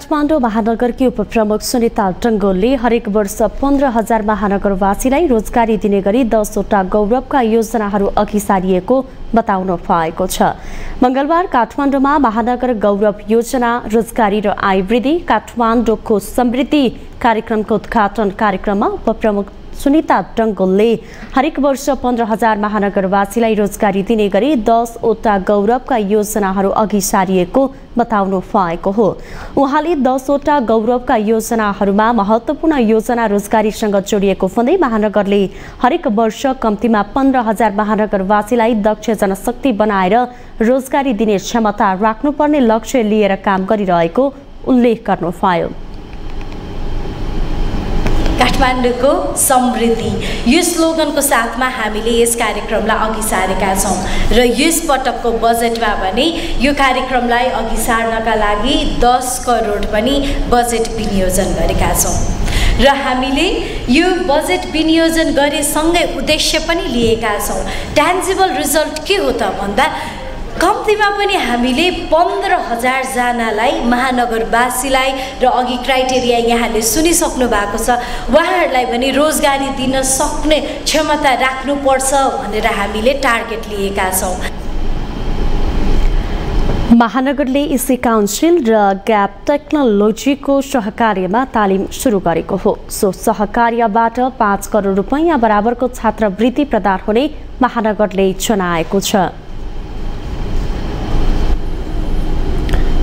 काठमाडौँ महानगरकी उपप्रमुख सुनिता टङ्गोलले हरेक वर्ष 15,000 महानगरवासीलाई रोजगारी दिने गरी 10वटा गौरवका योजनाहरू अघि सारिएको बताउनु भएको छ। मंगलबार काठमाडौँमा महानगर गौरव योजना, रोजगारी र आय वृद्धि, काठमाडौँको समृद्धि कार्यक्रमको उद्घाटन कार्यक्रममा उपप्रमुख सुनिता टङ्गोलले हरेक वर्ष 15,000 महानगरवासीलाई रोजगारी दिने गरी 10वटा गौरवका योजनाहरू अघि सारिएको बताउनु भएको हो। उहाँले 10वटा गौरवका योजनाहरूमा महत्त्वपूर्ण योजना रोजगारीसँग जोडिएको भन्दै महानगरले हरेक वर्ष कम्तीमा 15,000 महानगरवासीलाई दक्ष जनशक्ति बनाएर रोजगारी दिने क्षमता राख्नुपर्ने लक्ष्य लिएर काम गरिरहेको उल्लेख गर्नुभयो। काठमाडौँको समृद्धि यो स्लोगनको साथमा हामीले यस कार्यक्रमलाई अघि सारेका छौँ र यस पटकको बजेटमा भने यो कार्यक्रमलाई अघि सार्नका लागि 10 करोड पनि बजेट विनियोजन गरेका छौँ र हामीले यो बजेट विनियोजन गरेसँगै उद्देश्य पनि लिएका छौँ। ट्यान्जिबल रिजल्ट के हो त भन्दा कम्तीमा पनि हामीले 15,000 जनालाई महानगरवासीलाई र अघि क्राइटेरिया यहाँले सुनिसक्नु भएको छ, उहाँहरूलाई पनि रोजगारी दिन सक्ने क्षमता राख्नुपर्छ भनेर हामीले टार्गेट लिएका छौँ। महानगरले इसी काउन्सिल र ग्याप टेक्नोलोजीको सहकार्यमा तालिम सुरु गरेको हो। सो सहकार्यबाट 5 करोड रुपैयाँ बराबरको छात्रवृत्ति प्रदान हुने महानगरले जनाएको छ।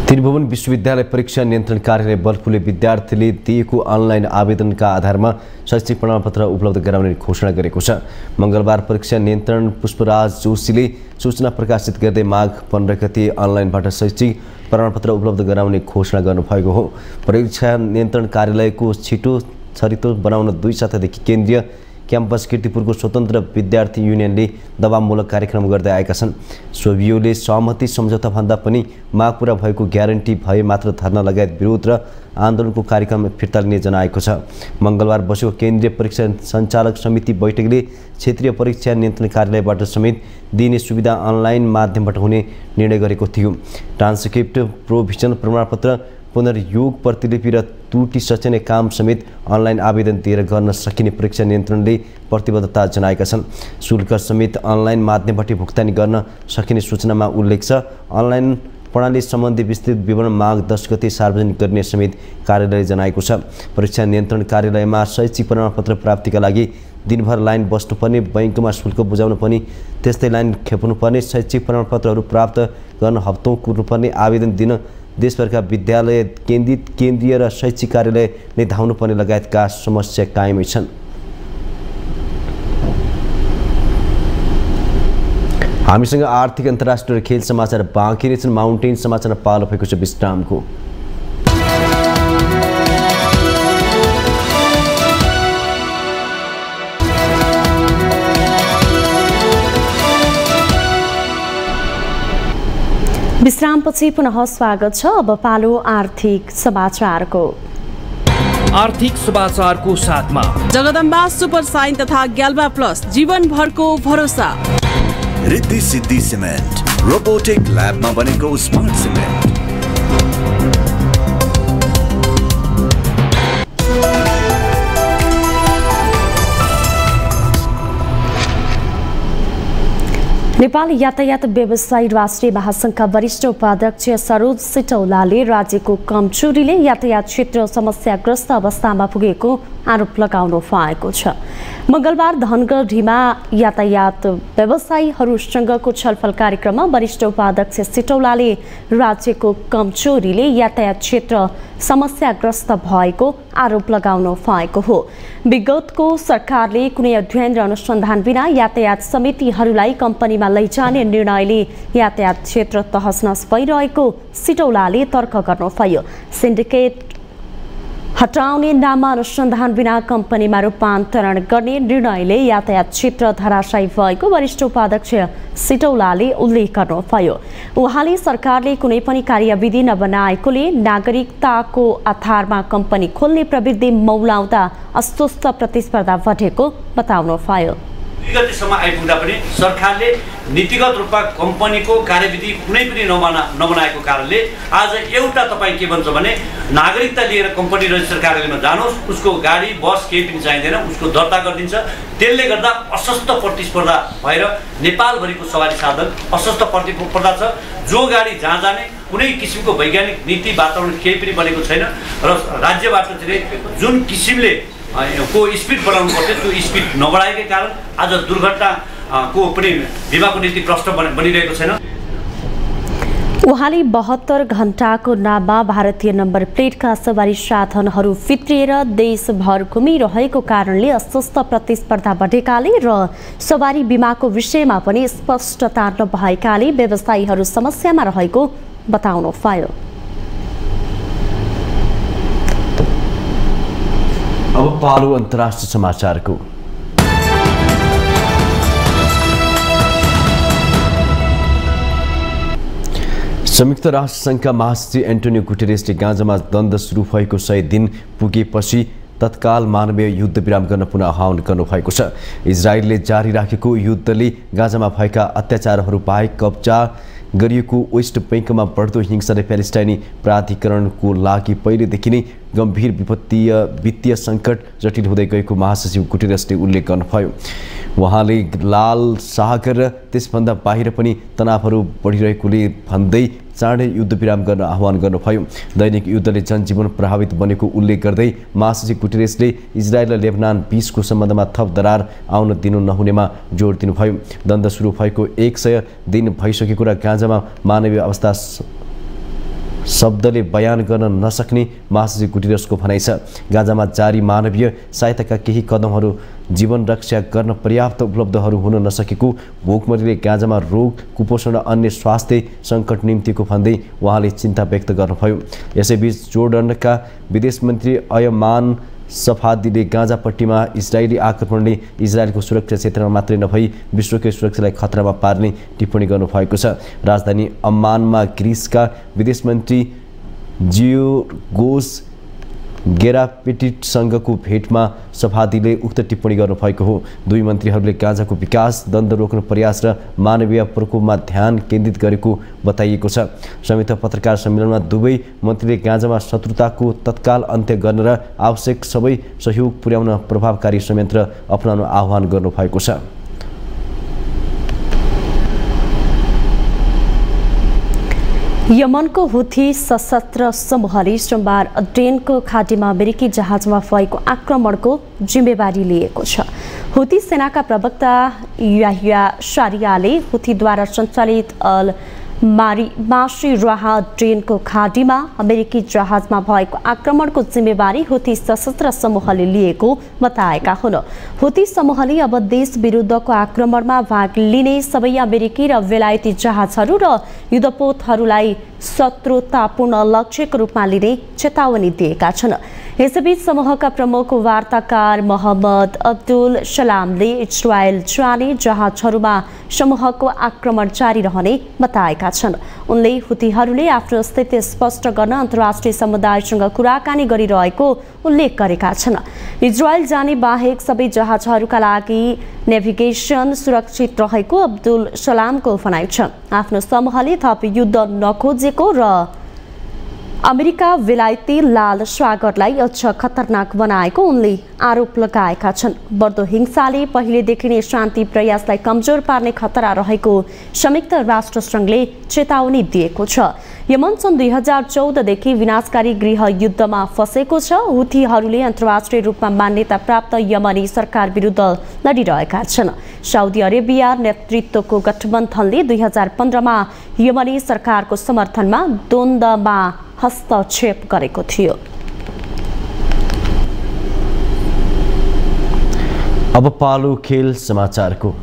त्रिभुवन विश्वविद्यालय परीक्षा नियन्त्रण कार्यालय बल्कुले विद्यार्थीले दिएको अनलाइन आवेदनका आधारमा शैक्षिक प्रमाणपत्र उपलब्ध गराउने घोषणा गरेको छ। मंगलबार परीक्षा नियन्त्रण पुष्पराज जोशीले सूचना प्रकाशित गर्दै माघ 15 गते अनलाइनबाट शैक्षिक प्रमाणपत्र उपलब्ध गराउने घोषणा गर्नुभएको हो। परीक्षा नियन्त्रण कार्यालयको छिटो छरितो बनाउन 2 सातादेखि केन्द्रीय क्याम्पस कीर्तिपुरको स्वतन्त्र विद्यार्थी युनियनले दबावमूलक कार्यक्रम गर्दै आएका छन्। सोभियोले सहमति सम्झौता भन्दा पनि माग पूरा भएको ग्यारेन्टी भए मात्र धरना लगायत विरोध र आन्दोलनको कार्यक्रम फिर्ता लिने जनाएको छ। मंगलबार बसेको केन्द्रीय परीक्षा सञ्चालक समिति बैठकले क्षेत्रीय परीक्षा नियन्त्रण कार्यालयबाट समेत दिने सुविधा अनलाइन माध्यमबाट हुने निर्णय गरेको थियो। ट्रान्सक्रिप्ट, प्रोभिजन प्रमाणपत्र, पुनर्योग प्रतिलिपि र त्रुटि सच्याउने काम समेत अनलाइन आवेदन दिएर गर्न सकिने परीक्षा नियन्त्रणले प्रतिबद्धता जनाएका छन्। शुल्क समेत अनलाइन माध्यमबाट भुक्तानी गर्न सकिने सूचनामा उल्लेख छ। अनलाइन प्रणाली सम्बन्धी विस्तृत विवरण माघ 10 गते सार्वजनिक गर्ने समेत कार्यालयले जनाएको छ। परीक्षा नियन्त्रण कार्यालयमा शैक्षिक प्रमाणपत्र प्राप्तिका लागि दिनभर लाइन बस्नुपर्ने, बैंकमा शुल्क बुझाउनु पर्ने, त्यस्तै लाइन खेप्नुपर्ने, शैक्षिक प्रमाणपत्रहरू प्राप्त गर्न हप्तौं कुर्नुपर्ने, आवेदन दिन देशभरका विद्यालय केन्द्रीय र शैक्षिक कार्यालय नै धाउनुपर्ने लगायतका समस्या कायमै छन्। हामीसँग आर्थिक अन्तर्राष्ट्रिय खेल समाचार बाँकी नै छन्। माउन्टेन समाचार पालो भएको छ विश्रामको। विश्रामपछि पुनः स्वागत छ। अब पालो आर्थिक समाचारको। आर्थिक समाचारको साथमा जगदम्बा सुपर साइन तथा ग्याल्बा प्लस जीवनभरको भरोसा। रिद्धि सिद्धि सिमेन्ट रोबोटिक ल्याबमा बनेको स्मार्ट सिमेन्ट। नेपाल यातायात व्यवसायी राष्ट्रिय महासंघका वरिष्ठ उपाध्यक्ष सरोज सिटौलाले राज्यको कमजोरीले यातायात क्षेत्र समस्याग्रस्त अवस्थामा पुगेको आरोप लगाउनु भएको छ। मंगलबार धनगढीमा यातायात व्यवसायीहरूसँगको छलफल कार्यक्रममा वरिष्ठ उपाध्यक्ष सिटौलाले राज्यको कमजोरीले यातायात क्षेत्र समस्याग्रस्त भएको आरोप लगाउनु भएको हो। विगतको सरकारले कुनै अध्ययन र अनुसन्धान बिना यातायात समितिहरूलाई कम्पनीमा लैजाने निर्णयले यातायात क्षेत्र तहसनहस भइरहेको सिटौलाले तर्क गर्नुभयो। सिन्डिकेट हटाउने नाममा अनुसन्धान बिना कम्पनीमा रूपान्तरण गर्ने निर्णयले यातायात क्षेत्र धराशायी भएको वरिष्ठ उपाध्यक्ष सिटौलाले उल्लेख गर्नुभयो। उहाँले सरकारले कुनै पनि कार्यविधि नबनाएकोले नागरिकताको आधारमा कम्पनी खोल्ने प्रवृत्ति मौलाउँदा अस्वस्थ प्रतिस्पर्धा बढेको बताउनुभयो। 2 गतेसम्म आइपुग्दा पनि सरकारले नीतिगत रूपमा कम्पनीको कार्यविधि कुनै पनि नबनाएको कारणले आज एउटा तपाईँ के भन्छ भने नागरिकता लिएर कम्पनी रजिस्टर कार्यालयमा जानुहोस्, उसको गाडी बस केही पनि चाहिँदैन, उसको दर्ता गरिदिन्छ। त्यसले गर्दा अस्वस्थ प्रतिस्पर्धा भएर नेपालभरिको सवारी साधन अस्वस्थ प्रतिस्पर्धा छ। जो गाडी जहाँ जाने कुनै किसिमको वैज्ञानिक नीति वातावरण केही पनि बनेको छैन र राज्यबाट चाहिँ जुन किसिमले को स्पिड बढाउनु पर्थ्यो त्यो स्पिड नबढाएकै कारण आज दुर्घटनाको पनि बिमाको नीति प्रश्न बनिरहेको छैन। उहाँले 72 घण्टाको नाममा भारतीय नम्बर प्लेटका सवारी साधनहरू फित्रिएर देशभर घुमिरहेको कारणले अस्वस्थ प्रतिस्पर्धा बढेकाले र सवारी बिमाको विषयमा पनि स्पष्टता नभएकाले व्यवसायीहरू समस्यामा रहेको बताउनुभयो। अब पालो अन्तर्राष्ट्रिय समाचारको। संयुक्त राष्ट्र संघका महासचिव एन्टोनियो गुटेरेसले गाजामा द्वन्द्व सुरु भएको 100 दिन पुगेपछि तत्काल मानवीय युद्ध विराम गर्न पुनः आह्वान गर्नुभएको छ। इजरायलले जारी राखेको युद्धले गाजामा भएका अत्याचारहरू बाहेक कब्जा गरिएको वेस्ट बैंकमा बढ्दो हिंसा र प्यालेस्टाइनी प्राधिकरणको लागि पहिलेदेखि नै गम्भीर वित्तीय सङ्कट जटिल हुँदै गएको महासचिव गुटेरेसले उल्लेख गर्नुभयो। उहाँले लाल सागर र त्यसभन्दा बाहिर पनि तनावहरू बढिरहेकोले भन्दै चाँडै युद्ध विराम गर्न आह्वान गर्नुभयो। दैनिक युद्धले जनजीवन प्रभावित बनेको उल्लेख गर्दै महासचिव गुटेरेसले इजरायल र लेबनान बीचको सम्बन्धमा थप दरार आउन दिनु नहुनेमा जोड दिनुभयो। द्वन्द्व सुरु भएको 100 दिन भइसकेको र गाजामा मानवीय अवस्था शब्दले बयान गर्न नसक्ने महासचिव गुटेरेसको भनाइ छ। गाजामा जारी मानवीय सहायताका केही कदमहरू जीवन रक्षा गर्न पर्याप्त उपलब्धहरू हुन नसकेको, भोकमरीले गाजामा रोग, कुपोषण र अन्य स्वास्थ्य सङ्कट निम्तिको भन्दै उहाँले चिन्ता व्यक्त गर्नुभयो। यसैबीच जोर्डनका विदेश मन्त्री अयमान सफादीले गाजापट्टीमा इजरायली आक्रमणले इजरायलको सुरक्षा क्षेत्रमा मात्रै नभई विश्वकै सुरक्षालाई खतरामा पार्ने टिप्पणी गर्नुभएको छ। राजधानी अम्मानमा ग्रिसका विदेश मन्त्री जियोर्गोस गेरापेटिटसँगको भेटमा सफादीले उक्त टिप्पणी गर्नुभएको हो। दुई मन्त्रीहरूले गाजाको विकास, द्वन्द्व रोक्न प्रयास र मानवीय प्रकोपमा ध्यान केन्द्रित गरेको बताइएको छ। संयुक्त पत्रकार सम्मेलनमा दुवै मन्त्रीले गाजामा शत्रुताको तत्काल अन्त्य गर्न र आवश्यक सबै सहयोग पुर्याउन प्रभावकारी संयन्त्र अपनाउन आह्वान गर्नुभएको छ। यमनको हुथी सशस्त्र समूहले सोमबार अडेनको खाडीमा अमेरिकी जहाजमा भएको आक्रमणको जिम्मेवारी लिएको छ। हुथी सेनाका प्रवक्ता याह्या शारियाले हुथीद्वारा सञ्चालित अल मासी राह अडेनको खाडीमा अमेरिकी जहाजमा भएको आक्रमणको जिम्मेवारी हुथी सशस्त्र समूहले लिएको बताएका हुन्। हुथी समूहले अब देश विरुद्धको आक्रमणमा भाग लिने सबै अमेरिकी र बेलायती जहाजहरू र युद्धपोतहरूलाई शत्रुतापूर्ण लक्ष्यको रूपमा लिने चेतावनी दिएका छन्। यसैबीच समूहका प्रमुख वार्ताकार मोहम्मद अब्दुल सलामले इजरायल जाने जहाजहरूमा समूहको आक्रमण जारी रहने बताएका छन्। उनले हुथीहरूले आफ्नो स्थिति स्पष्ट गर्न अन्तर्राष्ट्रिय समुदायसँग कुराकानी गरिरहेको उल्लेख गरेका छन्। इजरायल जाने बाहेक सबै जहाजहरूका लागि नेभिगेसन सुरक्षित रहेको अब्दुल सलामको भनाइ छ। आफ्नो समूहले थप युद्ध नखोजेको र अमेरिका बेलायती लाल सागरलाई अझ खतरनाक बनाएको उनले आरोप लगाएका छन्। बढ्दो हिंसाले पहिलेदेखि नै शान्ति प्रयासलाई कमजोर पार्ने खतरा रहेको संयुक्त राष्ट्र सङ्घले चेतावनी दिएको छ। यमन सन् 2014देखि विनाशकारी गृह युद्धमा फँसेको छ। हुथीहरूले अन्तर्राष्ट्रिय रूपमा मान्यता प्राप्त यमनी सरकार विरुद्ध लडिरहेका छन्। साउदी अरेबिया नेतृत्वको गठबन्धनले 2015मा यमनी सरकारको समर्थनमा द्वन्द्वमा हस्तक्षेप गरेको थियो। अब पालो खेल समाचारको।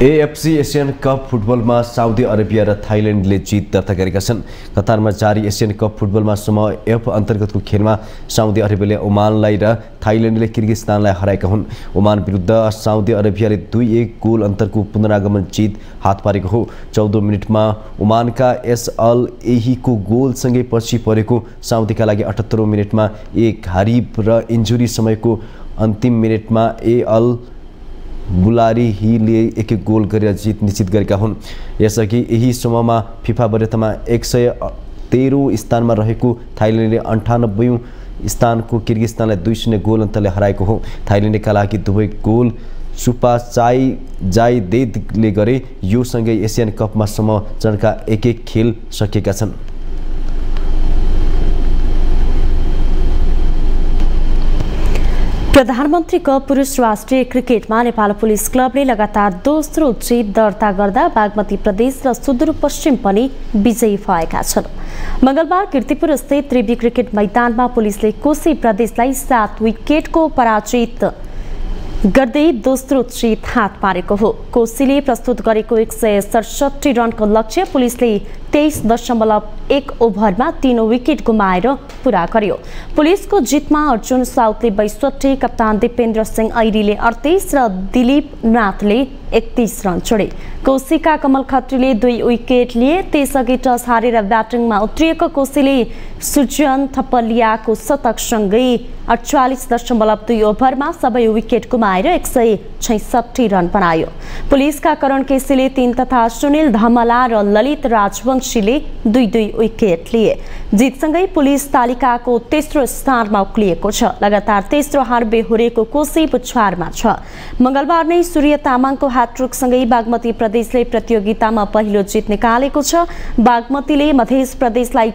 एएफसी एसियन कप फुटबलमा साउदी अरेबिया र थाइल्यान्डले जित दर्ता गरेका छन्। कतारमा जारी एसियन कप फुटबलमा समूह एफ अन्तर्गतको खेलमा साउदी अरेबियाले ओमानलाई र थाइल्यान्डले किर्गिस्तानलाई हराएका हुन्। ओमान विरुद्ध साउदी अरेबियाले 2-1 गोल अन्तरको पुनरागमन जित हात पारेको हो। 14 मिनेटमा ओमानका एस अल एहीको गोलसँगै पछि परेको साउदीका लागि 78 मिनेटमा एक हारिब र इन्जुरी समयको अन्तिम मिनेटमा ए अल बुलारी हीले एक गोल गरेर जित निश्चित गरेका हुन्। यसअघि यही समूहमा फिफा वरियतामा 113औं स्थानमा रहेको थाइल्यान्डले 98औं स्थानको किर्गिस्तानलाई 2-0 गोल अन्तरले हराएको हो। थाइल्यान्डका लागि दुवै गोल सुपा जाइदेदले गरे। यो सँगै एसियन कपमा समूह चरणका एक खेल सकिएका छन्। प्रधानमन्त्री कप पुरुष राष्ट्रिय क्रिकेटमा नेपाल पुलिस क्लबले लगातार दोस्रो जित दर्ता गर्दा बागमती प्रदेश र सुदूरपश्चिम पनि विजयी भएका छन्। मंगलबार कीर्तिपुर स्थित त्रिवी क्रिकेट मैदानमा पुलिसले कोशी प्रदेशलाई 7 विकेटको पराजित गर्दै दोस्रो जित हात पारेको हो। कोशीले प्रस्तुत गरेको 167 रनको लक्ष्य पुलिसले 23.1 ओभरमा 3 विकेट गुमाएर पूरा गर्यो। पुलिसको जितमा अर्जुन साउदले 62, कप्तान दीपेन्द्र सिंह ऐरीले 38 र दिलीप नाथले 31 रन जोडे। कोशीका कमल खत्रीले 2 विकेट लिए। त्यसअघि टस हारेर ब्याटिङमा उत्रिएको कोशीले सुजन थपलियाको शतकसँगै 48.2 ओभरमा सबै विकेट गुमाएर 166 रन बनायो। पुलिसका करण केसीले 3 तथा सुनिल धमला र ललित राजवंशीले 2-2 विकेट लिए। जितसँगै पुलिस तालिकाको तेस्रो स्थानमा उक्लिएको छ। लगातार तेस्रो हार बेहोरेको कोशी पुछारमा छ। मंगलबार नै सूर्य तामाङको ह्याट्रिकसँगै बागमती प्रदेशले प्रतियोगितामा पहिलो जित निकालेको छ। बागमतीले मध्य प्रदेशलाई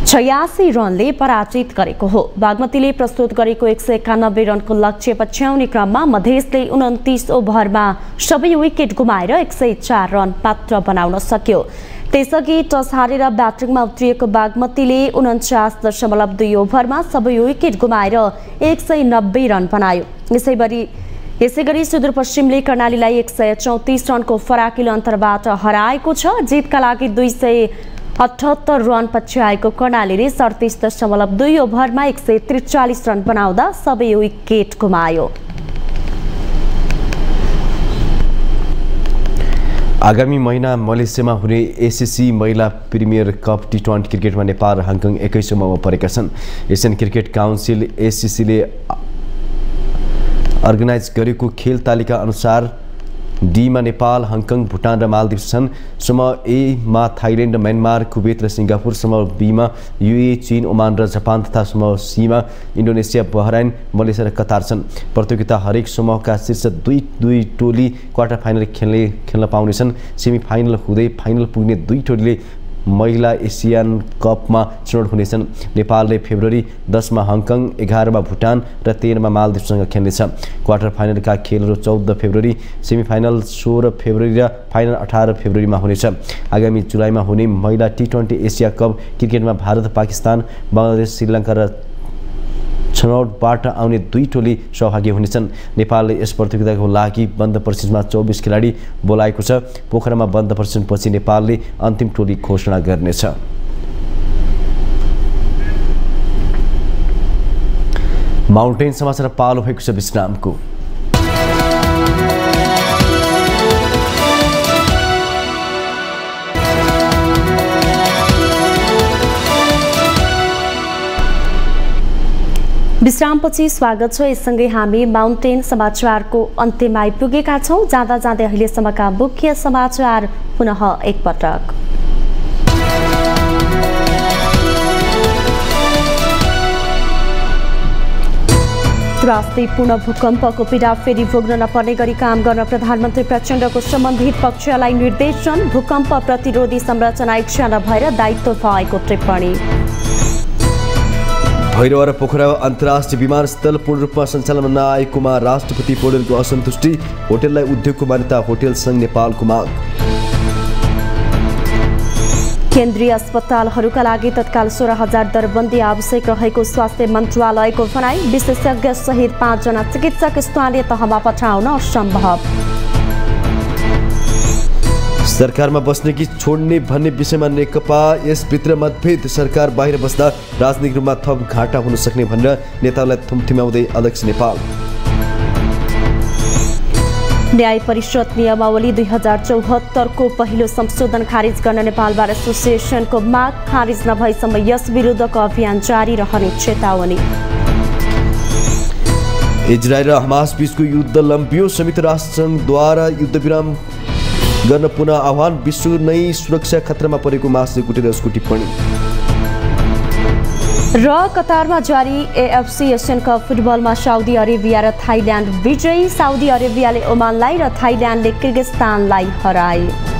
86 रनले पराजित गरेको हो। बागमतीले प्रस्तुत गरेको 191 रनको लक्ष्य पछ्याउने क्रममा मधेसले 29 ओभरमा सबै विकेट गुमाएर 104 रन मात्र बनाउन सक्यो। त्यसअघि टस हारेर ब्याटिङमा उत्रिएको बागमतीले 49.2 ओभरमा सबै विकेट गुमाएर 190 रन बनायो। यसैगरी सुदूरपश्चिमले कर्णालीलाई 134 रनको फराकिलो अन्तरबाट हराएको छ। जितका लागि 278 रन पछ्याएको कर्णालीले 37.2 ओभरमा 143 रन बनाउँदा सबै विकेट गुमायो। आगामी महिना मलेसियामा हुने एसिसी महिला प्रिमियर कप टी20 क्रिकेटमा नेपाल र हङकङ एकै समूहमा परेका छन्। एसियन क्रिकेट काउन्सिल एसिसीले अर्गनाइज गरेको खेल तालिका अनुसार डीमा नेपाल, हङकङ, भुटान र मालदिव छन्। समूह ए मा थाइल्यान्ड, म्यानमार, कुवेत र सिङ्गापुर, समूह बी मा युए, चीन, ओमान र जापान तथा समूह सी मा इन्डोनेसिया, बहराइन, मलेसिया र कतार छन्। प्रतियोगिता हरेक समूहका शीर्ष 2 टोली क्वार्टर फाइनल खेल्न पाउनेछन्। सेमी फाइनल हुँदै फाइनल पुग्ने 2 टोलीले महिला एसियन कपमा छनौट हुनेछन्। नेपालले फेब्रुअरी 10 मा हङकङ, 11 मा भुटान र 13 मा मालदिवसँग खेल्नेछ। क्वार्टर फाइनलका खेलहरू 14 फेब्रुअरी, सेमिफाइनल 16 फेब्रुअरी र फाइनल 18 फेब्रुअरीमा हुनेछ। आगामी जुलाईमा हुने महिला टी20 एसिया कप क्रिकेटमा भारत, पाकिस्तान, बङ्गलादेश, श्रीलङ्का र छनौटबाट आउने 2 टोली सहभागी हुनेछन्। नेपालले यस प्रतियोगिताको लागि बन्द प्रशिक्षणमा 24 खेलाडी बोलाएको छ। पोखरामा बन्द प्रशिक्षणपछि नेपालले अन्तिम टोली घोषणा गर्नेछ। माउन्टेन समाचार पालो भएको छ विश्रामको। विश्रामपछि स्वागत छ। यससँगै हामी माउन्टेन समाचारको अन्त्यमा आइपुगेका छौँ। जाँदा जाँदै अहिलेसम्मका मुख्य समाचार पुनः एकपटक। त्रासदीपूर्ण भूकम्पको पीडा फेरि भोग्न नपर्ने गरी काम गर्न प्रधानमन्त्री प्रचण्डको सम्बन्धित पक्षलाई निर्देशन। भूकम्प प्रतिरोधी संरचना इच्छा नभएर दायित्व भएको टिप्पणी। भैरव र पोखरा अन्तर्राष्ट्रिय विमानस्थल पूर्ण रूपमा सञ्चालनमा नआएकोमा राष्ट्रपति पौडेलको असन्तुष्टि। होटेललाई उद्योगको मान्यता होटेल संघ नेपालको माग। केन्द्रीय अस्पतालहरूका लागि तत्काल 16,000 दरबन्दी आवश्यक रहेको स्वास्थ्य मन्त्रालयको भनाई। विशेषज्ञ सहित 5 जना चिकित्सक स्थानीय तहमा पठाउन असम्भव। सरकारमा बस्ने कि छोड्ने भन्ने विषयमा नेकपा यसभित्र मतभेद। सरकार बाहिर बस्दा राजनीतिमा थप घाटा हुन सक्ने भनेर नेतालाई थुम्थिम्याउँदै अध्यक्ष नेपाल। न्याय परिषद नियमावली 2074 को पहिलो संशोधन खारिज गर्न नेपाल बार एसोसिएसनको माग। खारिज नभएसम्म यस विरुद्धको अभियान जारी रहने चेतावनी। इजरायल र हमास बीचको युद्ध लम्बियो। संयुक्त राष्ट्रसङ्घद्वारा युद्धविराम गर्न पुनः आह्वान। विश्व नै सुरक्षा खतरामा परेको मासले गुटेरसको टिप्पणी। र कतारमा जारी एएफसी एसियन कप फुटबलमा साउदी अरेबिया र थाइल्यान्ड विजयी। साउदी अरेबियाले ओमानलाई र थाइल्यान्डले किर्गिस्तानलाई हराए।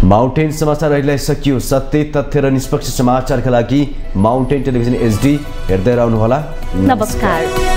माउन्टेन समाचार अहिले सकियो। सत्य, तथ्य र निष्पक्ष समाचारका लागि माउन्टेन टेलिभिजन HD हेर्दै रहनुहोला। नमस्कार।